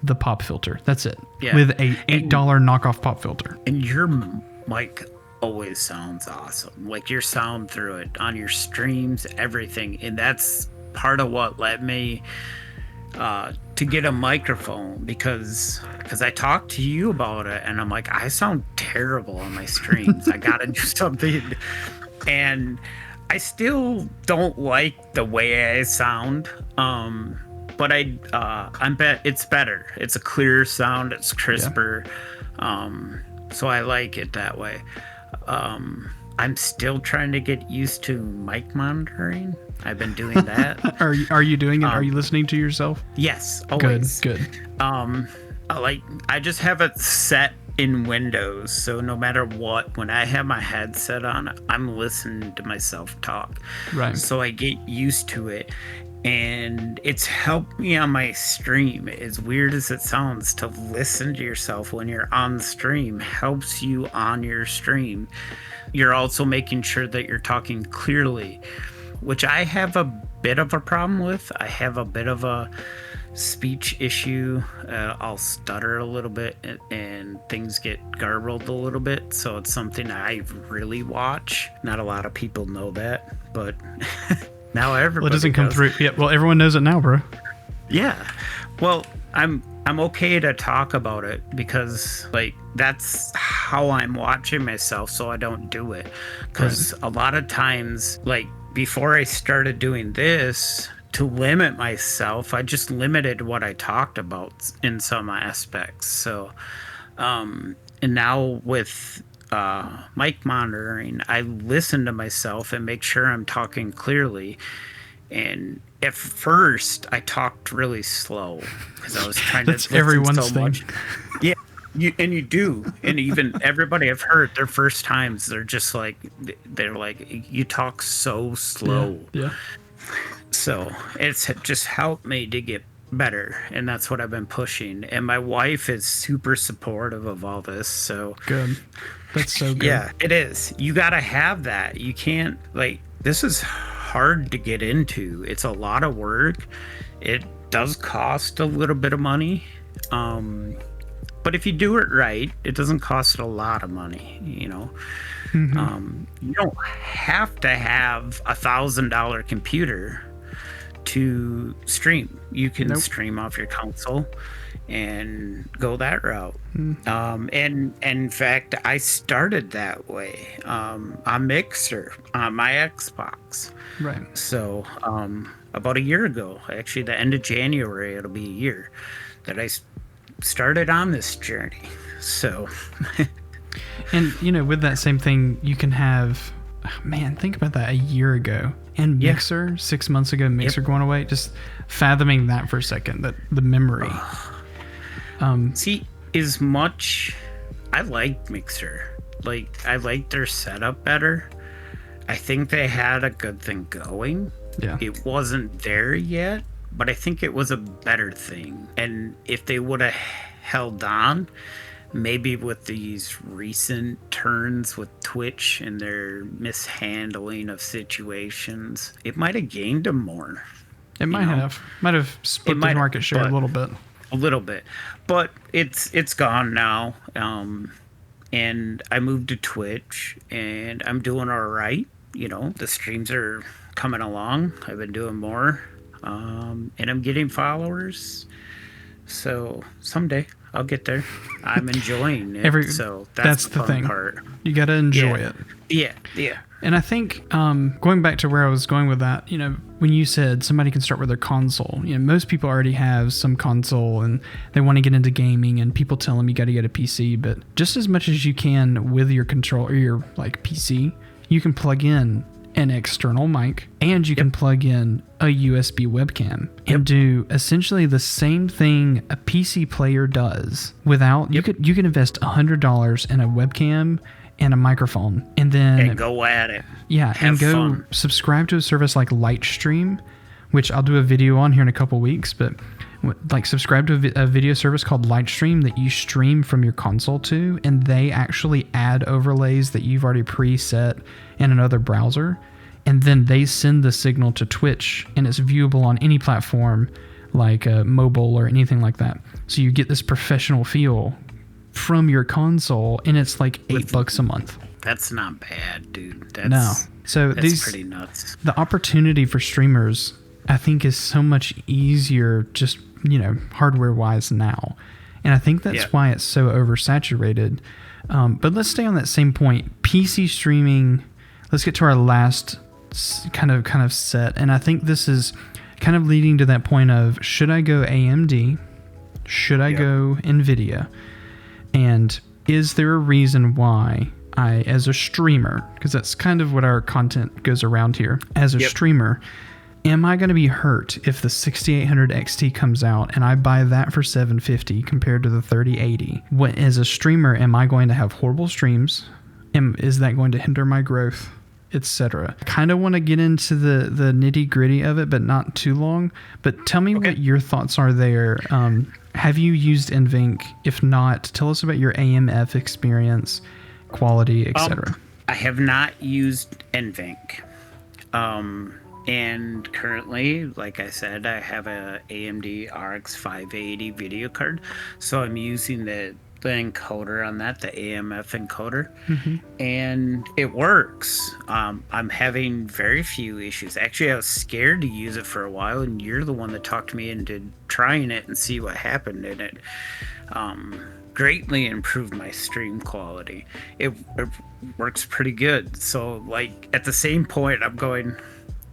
the pop filter. That's it. Yeah. With a $8 knockoff pop filter. And your mic always sounds awesome. Like your sound through it on your streams, everything. And that's part of what led me to get a microphone because I talked to you about it and I'm like, I sound terrible on my streams. I gotta do something. And I still don't like the way I sound. But I bet it's better. It's a clearer sound. It's crisper. Yeah. So I like it that way. I'm still trying to get used to mic monitoring. I've been doing that. Are you doing it? Are you listening to yourself? Yes, always. Good. I just have it set in Windows, so no matter what, when I have my headset on, I'm listening to myself talk. Right. So I get used to it. And it's helped me on my stream. As weird as it sounds, to listen to yourself when you're on stream helps you on your stream. You're also making sure that you're talking clearly, which I have a bit of a problem with. I have a bit of a speech issue. I'll stutter a little bit and things get garbled a little bit. So it's something I really watch. Not a lot of people know that, but... Now everybody. Well, it doesn't come through. Yeah. Well, everyone knows it now, bro. Yeah. Well, I'm okay to talk about it because that's how I'm watching myself, so I don't do it. Because a lot of times, before I started doing this, to limit myself, I just limited what I talked about in some aspects. So, and now with mic monitoring, I listen to myself and make sure I'm talking clearly. And at first, I talked really slow because I was trying to. That's everyone's thing. Much. Yeah, you do, and even everybody I've heard their first times, they're like, you talk so slow. Yeah. So it's just helped me to get better, and that's what I've been pushing. And my wife is super supportive of all this. So good. That's so good. Yeah, it is. You got to have that. You can't, this is hard to get into. It's a lot of work. It does cost a little bit of money. But if you do it right, it doesn't cost a lot of money, Mm-hmm. You don't have to have $1,000 computer to stream. You can stream off your console and go that route. And in fact, I started that way on Mixer on my Xbox. Right. So about a year ago, actually the end of January, it'll be a year that I started on this journey. So and with that same thing, you can have, man, think about that, a year ago. And Mixer, 6 months ago, Mixer going away. Just fathoming that for a second, that the memory. See, as much I like Mixer. I like their setup better. I think they had a good thing going. Yeah. It wasn't there yet, but I think it was a better thing. And if they would have held on, maybe with these recent turns with Twitch and their mishandling of situations, it might have gained them more. It might have split the market share a little bit. A little bit. But it's gone now. And I moved to Twitch and I'm doing all right. The streams are coming along. I've been doing more. And I'm getting followers. So someday I'll get there. I'm enjoying it. So that's the fun part. You got to enjoy it. Yeah. And I think going back to where I was going with that, when you said somebody can start with their console, most people already have some console and they want to get into gaming, and people tell them you got to get a PC. But just as much as you can with your control or your PC, you can plug in an external mic, and you can plug in a USB webcam and do essentially the same thing a PC player does without you could invest $100 in a webcam and a microphone and then go at it. Yeah, Have and go fun. subscribe to a service like Lightstream, which I'll do a video on here in a couple weeks, but like subscribe to a video service called Lightstream that you stream from your console to, and they actually add overlays that you've already preset in another browser, and then they send the signal to Twitch, and it's viewable on any platform like mobile or anything like that. So you get this professional feel from your console, and it's like $8 a month. That's not bad, dude. So that's pretty nuts. The opportunity for streamers, I think, is so much easier just, hardware wise now. And I think that's why it's so oversaturated. But let's stay on that same point. PC streaming, let's get to our last kind of set. And I think this is kind of leading to that point of, should I go AMD? Should I go NVIDIA? And is there a reason why I, as a streamer, because that's kind of what our content goes around here, as a streamer, am I going to be hurt if the 6800 XT comes out and I buy that for $750 compared to the 3080? What, as a streamer, am I going to have horrible streams? Is that going to hinder my growth, etc.? Kind of want to get into the nitty gritty of it, but not too long. But tell me what your thoughts are there. Have you used NVENC? If not, tell us about your AMF experience, quality, etc. I have not used NVENC. And currently, like I said, I have a AMD RX 580 video card. So I'm using the encoder on that, the AMF encoder. And it works. I'm having very few issues. Actually, I was scared to use it for a while, and you're the one that talked me into trying it and see what happened in it. Greatly improved my stream quality. It works pretty good. So, like, at the same point, I'm going,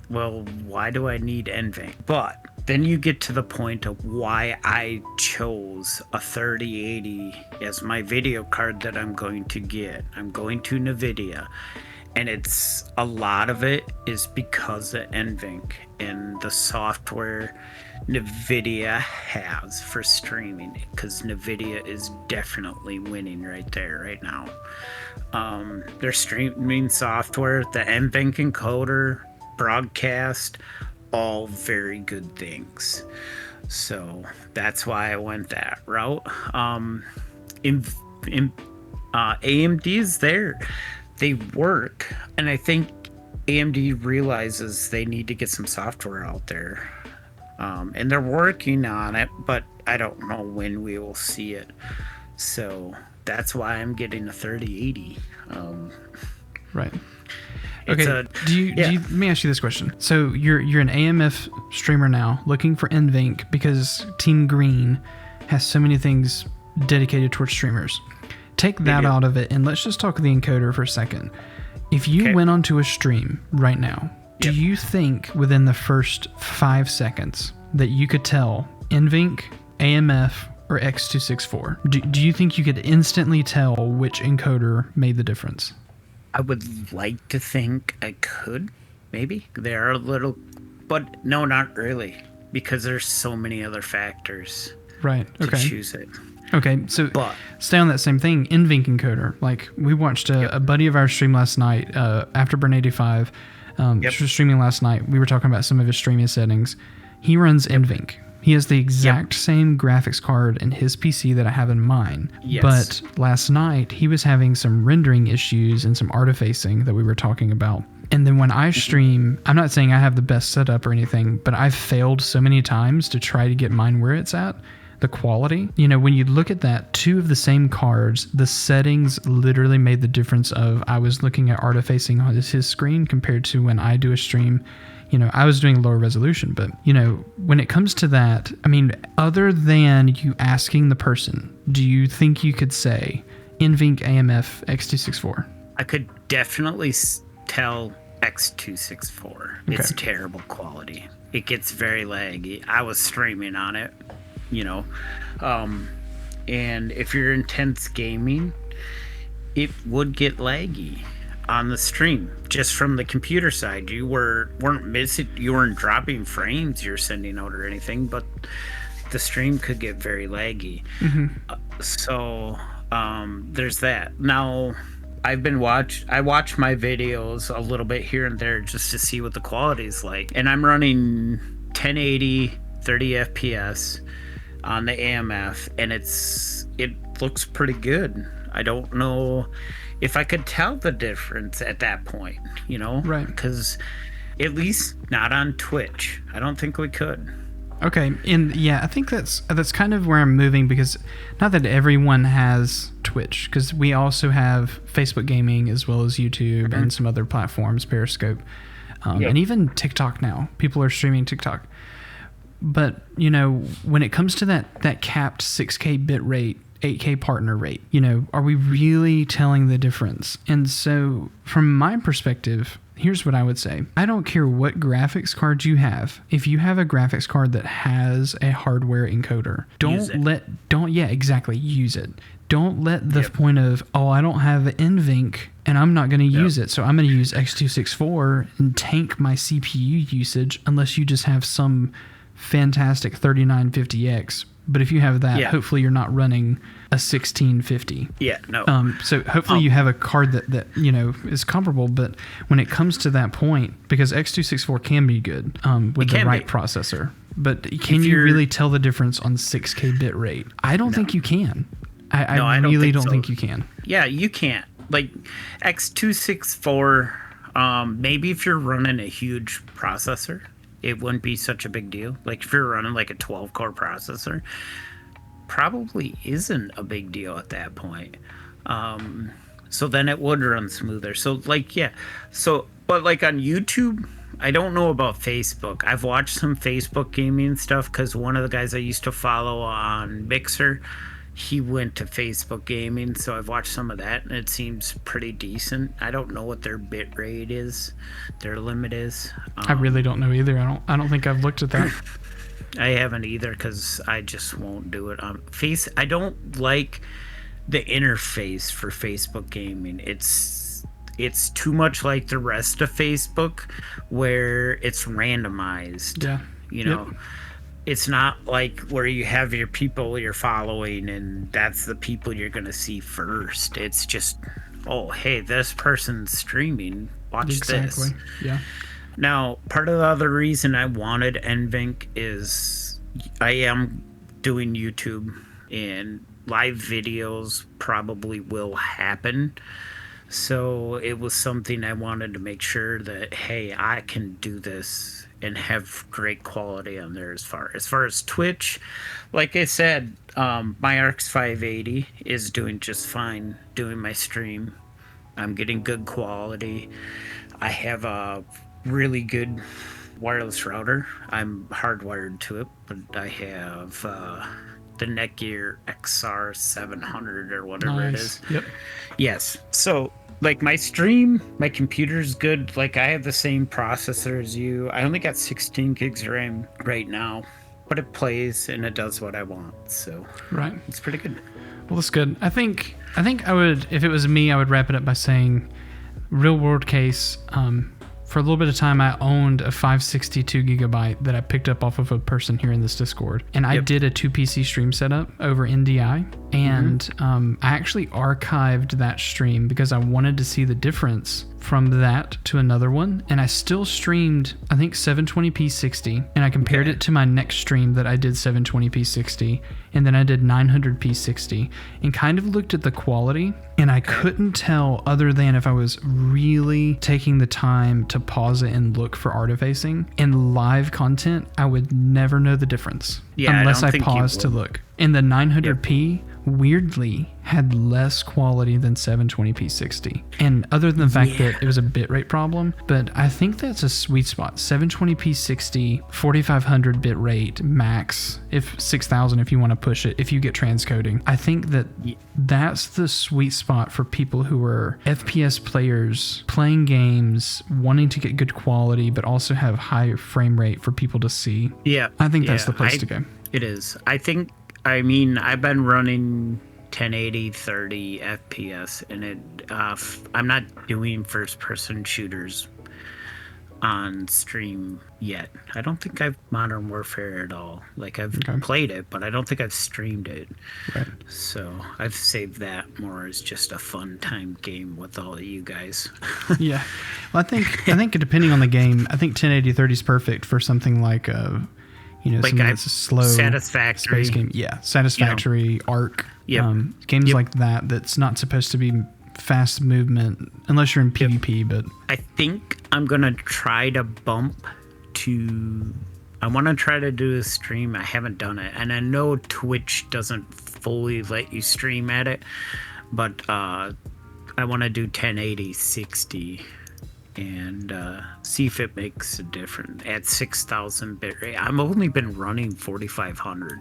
well, why do I need NVENC? But then you get to the point of why I chose a 3080 as my video card that I'm going to get. I'm going to NVIDIA. And a lot of it is because of NVENC and the software NVIDIA has for streaming, because NVIDIA is definitely winning right there, right now. Their streaming software, the NVENC encoder, broadcast, all very good things. So that's why I went that route. AMD is there. They work, and I think AMD realizes they need to get some software out there. And they're working on it, but I don't know when we will see it. So that's why I'm getting a 3080. Right. Okay. Let me ask you this question. So you're an AMF streamer now, looking for NVENC because Team Green has so many things dedicated towards streamers. Take that out of it, and let's just talk the encoder for a second. If you went onto a stream right now, do you think within the first 5 seconds that you could tell NVENC, AMF, or X264? Do you think you could instantly tell which encoder made the difference? I would like to think I could, maybe. They are a little, but no, not really, because there's so many other factors to choose it. Okay, so stay on that same thing, NVENC encoder. Like, we watched a buddy of ours stream last night, Afterburn 85, streaming last night. We were talking about some of his streaming settings. He runs NVENC. He has the exact same graphics card in his PC that I have in mine. Yes. But last night, he was having some rendering issues and some artifacing that we were talking about. And then when I stream, I'm not saying I have the best setup or anything, but I've failed so many times to try to get mine where it's at. The quality, when you look at that, two of the same cards, the settings literally made the difference of I was looking at artifacing on his screen compared to when I do a stream. I was doing lower resolution, but, when it comes to that, I mean, other than you asking the person, do you think you could say NVENC AMF X264? I could definitely tell X264. Okay. It's terrible quality. It gets very laggy. I was streaming on it. And if you're intense gaming, it would get laggy. on the stream, just from the computer side. You weren't missing, you weren't dropping frames you're sending out or anything, but the stream could get very laggy. So there's that. Now I watch my videos a little bit here and there just to see what the quality is like, and I'm running 1080 30 FPS on the AMF, and it looks pretty good. I don't know if I could tell the difference at that point, Right. Because at least not on Twitch. I don't think we could. Okay, and yeah, I think that's kind of where I'm moving, because not that everyone has Twitch, because we also have Facebook Gaming as well as YouTube and some other platforms, Periscope, and even TikTok now. People are streaming TikTok. But, when it comes to that capped 6K bit rate, 8K partner rate, are we really telling the difference? And so from my perspective, here's what I would say. I don't care what graphics card you have. If you have a graphics card that has a hardware encoder, use it. Don't let the point of, I don't have NVENC and I'm not going to use it, so I'm going to use X264 and tank my CPU usage, unless you just have some fantastic 3950X. But if you have that, hopefully you're not running a 1650. Yeah, no. So hopefully you have a card that is comparable. But when it comes to that point, because X264 can be good with the right processor, but can you really tell the difference on 6K bit rate? I don't think you can. I really don't think you can. Yeah, you can't. Like X264, maybe if you're running a huge processor, it wouldn't be such a big deal. Like if you're running like a 12-core processor, probably isn't a big deal at that point. So then it would run smoother. So but like on YouTube, I don't know about Facebook. I've watched some Facebook gaming stuff because one of the guys I used to follow on Mixer, he went to Facebook gaming, so I've watched some of that, and it seems pretty decent. I don't know what their bit rate is, their limit is. I really don't know either. I don't think I've looked at that. I haven't either, because I just won't do it on I don't like the interface for Facebook gaming. It's too much like the rest of Facebook, where it's randomized. Yeah. It's not like where you have your people you're following and that's the people you're going to see first. It's just, hey, this person's streaming. Watch this. Yeah. Now, part of the other reason I wanted NVENC is I am doing YouTube, and live videos probably will happen. So it was something I wanted to make sure that, hey, I can do this and have great quality on there. As far as Twitch, like I said, my RX 580 is doing just fine doing my stream. I'm getting good quality. I have a really good wireless router. I'm hardwired to it, but I have the Netgear XR 700 or whatever it is. Yep. Yes. So like my stream, my computer's good. Like I have the same processor as you. I only got 16 gigs RAM right now, but it plays and it does what I want. So it's pretty good. Well, that's good. I think I would, if it was me, I would wrap it up by saying, real world case. For a little bit of time, I owned a 562 gigabyte that I picked up off of a person here in this Discord. And I did a 2PC stream setup over NDI. And I actually archived that stream because I wanted to see the difference from that to another one. And I still streamed, I think, 720p 60. And I compared it to my next stream that I did 720p 60. And then I did 900p 60. And kind of looked at the quality. And I couldn't tell, other than if I was really taking the time to pause it and look for artifacing. In live content, I would never know the difference unless I paused to look. And the 900p weirdly had less quality than 720p 60. And other than the fact that it was a bitrate problem, but I think that's a sweet spot. 720p 60, 4500 bitrate max, if 6000 if you want to push it, if you get transcoding. I think that that's the sweet spot for people who are FPS players, playing games, wanting to get good quality, but also have high frame rate for people to see. Yeah. I think that's the place to go. It is. I mean, I've been running 1080 30 FPS, and I'm not doing first person shooters on stream yet. I don't think I've Modern Warfare at all. Like, I've played it, but I don't think I've streamed it. Right. So I've saved that more as just a fun time game with all of you guys. Yeah. Well, I think depending on the game, I think 1080 30 is perfect for something like like something that's a slow Satisfactory space game. Yeah, Satisfactory, Arc. Yep. Games like that's not supposed to be fast movement unless you're in PvP, but I think I'm gonna try to bump to. I want to try to do a stream. I haven't done it, and I know Twitch doesn't fully let you stream at it, but I want to do 1080 60 and see if it makes a difference at 6,000 bitrate. I've only been running 4,500.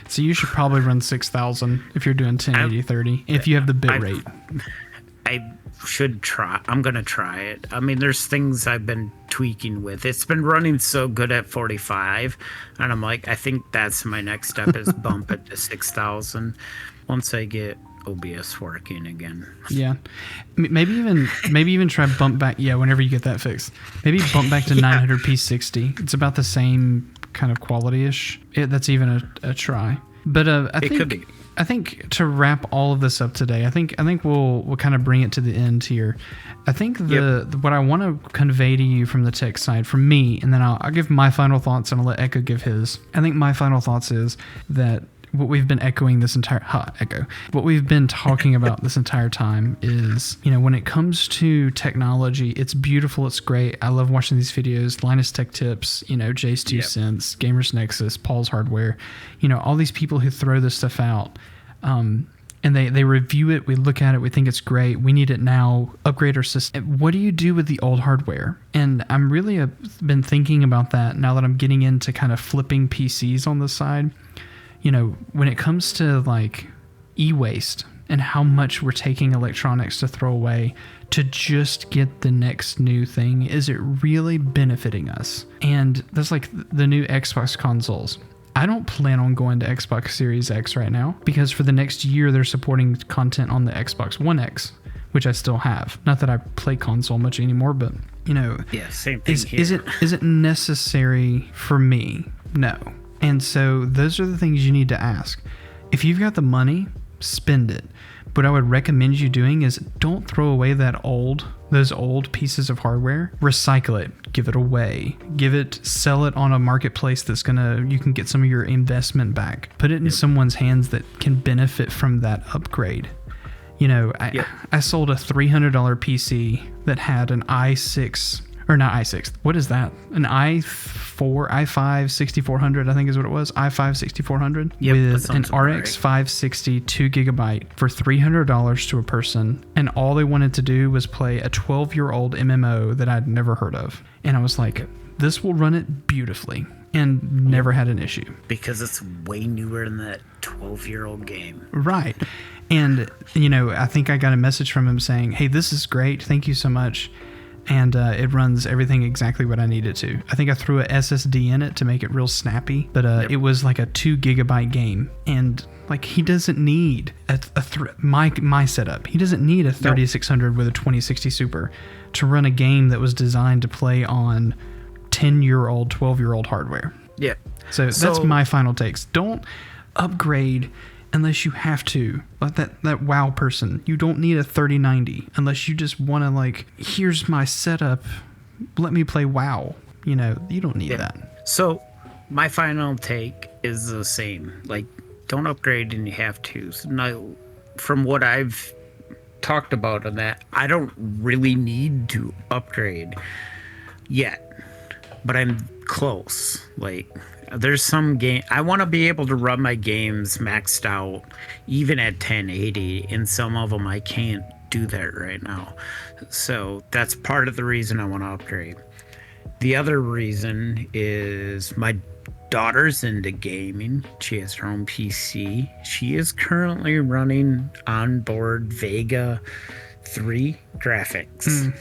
So you should probably run 6,000 if you're doing 1080 30 if you have the bitrate. I should try. I'm gonna try it. I mean, there's things I've been tweaking with. It's been running so good at 45, and I'm like, I think that's my next step is bump it to 6,000 once I get OBS working again. Yeah, maybe even try bump back. Yeah, whenever you get that fixed, maybe bump back to 900p 60. It's about the same kind of quality-ish. That's even a try. But I think to wrap all of this up today, I think we'll kind of bring it to the end here. I think what I want to convey to you from the tech side, from me, and then I'll give my final thoughts and I'll let Eccho give his. I think my final thoughts is that what we've been what we've been talking about this entire time is, when it comes to technology, it's beautiful, it's great. I love watching these videos, Linus Tech Tips, Jay's 2 Cents, Gamers Nexus, Paul's Hardware, all these people who throw this stuff out, and they review it, we look at it, we think it's great, we need it now, upgrade our system. What do you do with the old hardware? And I'm really been thinking about that now that I'm getting into kind of flipping PCs on the side. When it comes to like e-waste and how much we're taking electronics to throw away to just get the next new thing, is it really benefiting us? And that's like the new Xbox consoles. I don't plan on going to Xbox Series X right now because for the next year they're supporting content on the Xbox One X, which I still have. Not that I play console much anymore, but same thing here. Is it necessary for me? No. And so those are the things you need to ask. If you've got the money, spend it. What I would recommend you doing is don't throw away those old pieces of hardware. Recycle it, give it away, sell it on a marketplace you can get some of your investment back. Put it in someone's hands that can benefit from that upgrade. I sold a $300 PC that had an i6, or not i6. What is that? An i5 6400, I think is what it was. i5 6400 with an RX 560 2GB for $300 to a person. And all they wanted to do was play a 12-year-old MMO that I'd never heard of. And I was like, this will run it beautifully. And never had an issue. Because it's way newer than that 12-year-old game. Right. And, I think I got a message from him saying, hey, this is great. Thank you so much. And it runs everything exactly what I need it to. I think I threw a SSD in it to make it real snappy, but it was like a 2GB game. And like he doesn't need my setup. He doesn't need a 3600 with a 2060 Super to run a game that was designed to play on 10-year-old, 12-year-old hardware. Yeah. So that's my final takes. Don't upgrade unless you have to. Like that WoW person, you don't need a 3090 unless you just want to like, here's my setup, let me play WoW. You don't need that. So my final take is the same. Like, don't upgrade and you have to. So now, from what I've talked about on that, I don't really need to upgrade yet, but I'm close. Like, there's some game I want to be able to run my games maxed out even at 1080, and some of them I can't do that right now. So that's part of the reason I want to upgrade. The other reason is my daughter's into gaming. She has her own PC. She is currently running onboard Vega 3 graphics.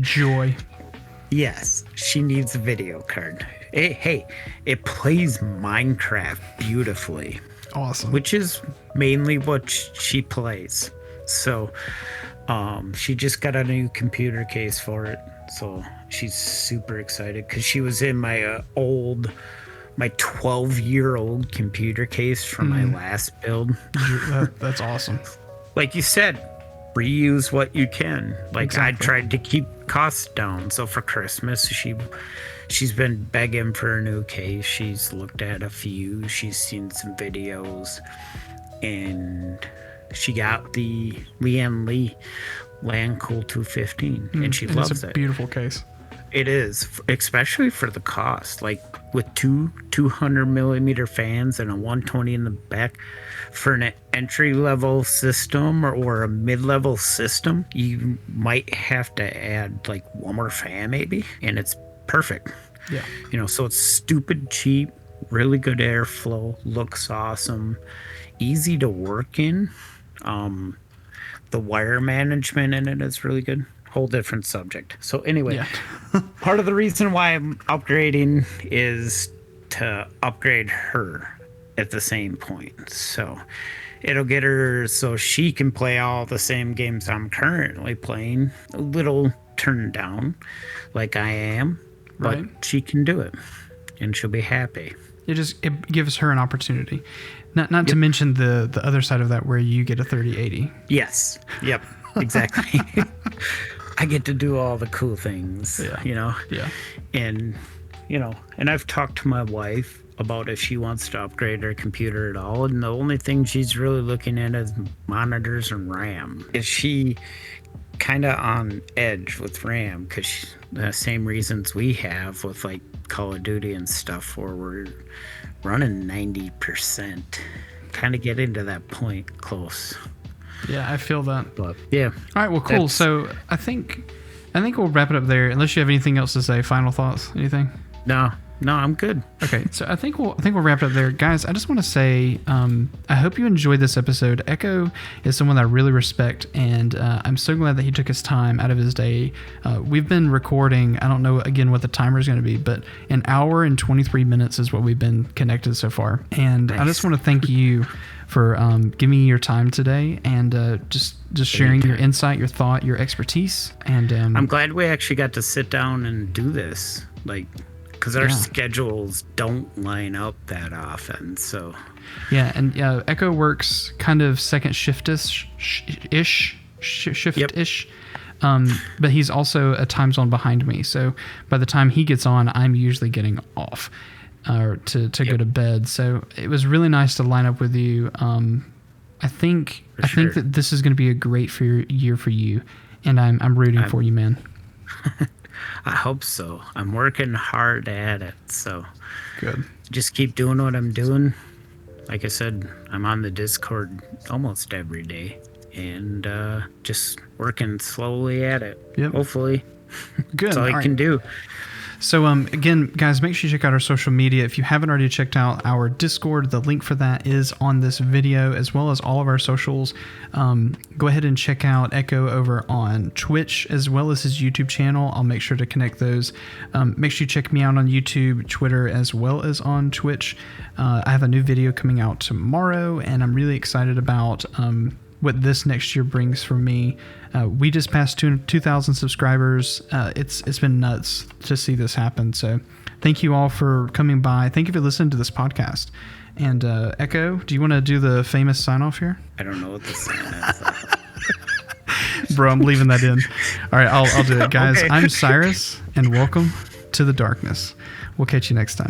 Joy. Yes, she needs a video card. Hey, it plays Minecraft beautifully. Awesome. which is mainly what she plays. So she just got a new computer case for it. So she's super excited because she was in my 12-year-old computer case from my last build. That's awesome. Like you said, reuse what you can. Like Exactly. I tried to keep costs down. So for Christmas, she's been begging for a new case. She's looked at a few. She's seen some videos, and she got the Lian Li Land Cool 215, and she loves It's a it. beautiful case. It is, especially for the cost. Like with two 200 millimeter fans and a 120 in the back, for an entry level system or a mid level system, you might have to add like one more fan maybe, and it's perfect. Yeah. You know, so it's stupid cheap, really good airflow, looks awesome, easy to work in. The wire management in it is really good. Whole different subject. So anyway, Yeah. part of the reason why I'm upgrading is to upgrade her at the same point. So it'll get her so she can play all the same games I'm currently playing, a little turned down like I am, but Right. she can do it and she'll be happy. It gives her an opportunity. Not to mention the other side of that where you get a 3080. Yes. Yep. Exactly. I get to do all the cool things, you know? Yeah. And, you know, and I've talked to my wife about if she wants to upgrade her computer at all. And the only thing she's really looking at is monitors and RAM. Is she kind of on edge with RAM? Because the same reasons we have with like Call of Duty and stuff where we're running 90%. Kind of get into that point close. Yeah, I feel that. But yeah. All right, well, cool. That's- So I think we'll wrap it up there. Unless you have anything else to say, final thoughts, anything? No, I'm good. Okay, so I think we'll wrap it up there, guys. I just want to say, I hope you enjoyed this episode. Eccho is someone that I really respect, and I'm so glad that he took his time out of his day. We've been recording. I don't know again what the timer is going to be, but an hour and 23 minutes is what we've been connected so far. And I just want to thank you for giving me your time today and just sharing your insight, your thought, your expertise. And I'm glad we actually got to sit down and do this, like, because our schedules don't line up that often. So yeah, and Eccho works kind of second shift-ish. But he's also a time zone behind me. So by the time he gets on, I'm usually getting off to go to bed. So it was really nice to line up with you. I think that this is going to be a great year for you, and I'm rooting for you, man. I hope so. I'm working hard at it. So Good. just keep doing what I'm doing. Like I said, I'm on the Discord almost every day and just working slowly at it. Yep. Hopefully. Good. That's all I can do. So again, guys, make sure you check out our social media. If you haven't already checked out our Discord, the link for that is on this video, as well as all of our socials. Go ahead and check out Eccho over on Twitch, as well as his YouTube channel. I'll make sure to connect those. Make sure you check me out on YouTube, Twitter, as well as on Twitch. I have a new video coming out tomorrow, and I'm really excited about what this next year brings for me. We just passed 2,000 subscribers. It's been nuts to see this happen. So thank you all for coming by. Thank you for listening to this podcast. And Eccho, do you want to do the famous sign off here? I don't know what the sign is. Bro, I'm leaving that in. All right, I'll do it. Guys, Okay. I'm Cyrus, and welcome to the darkness. We'll catch you next time.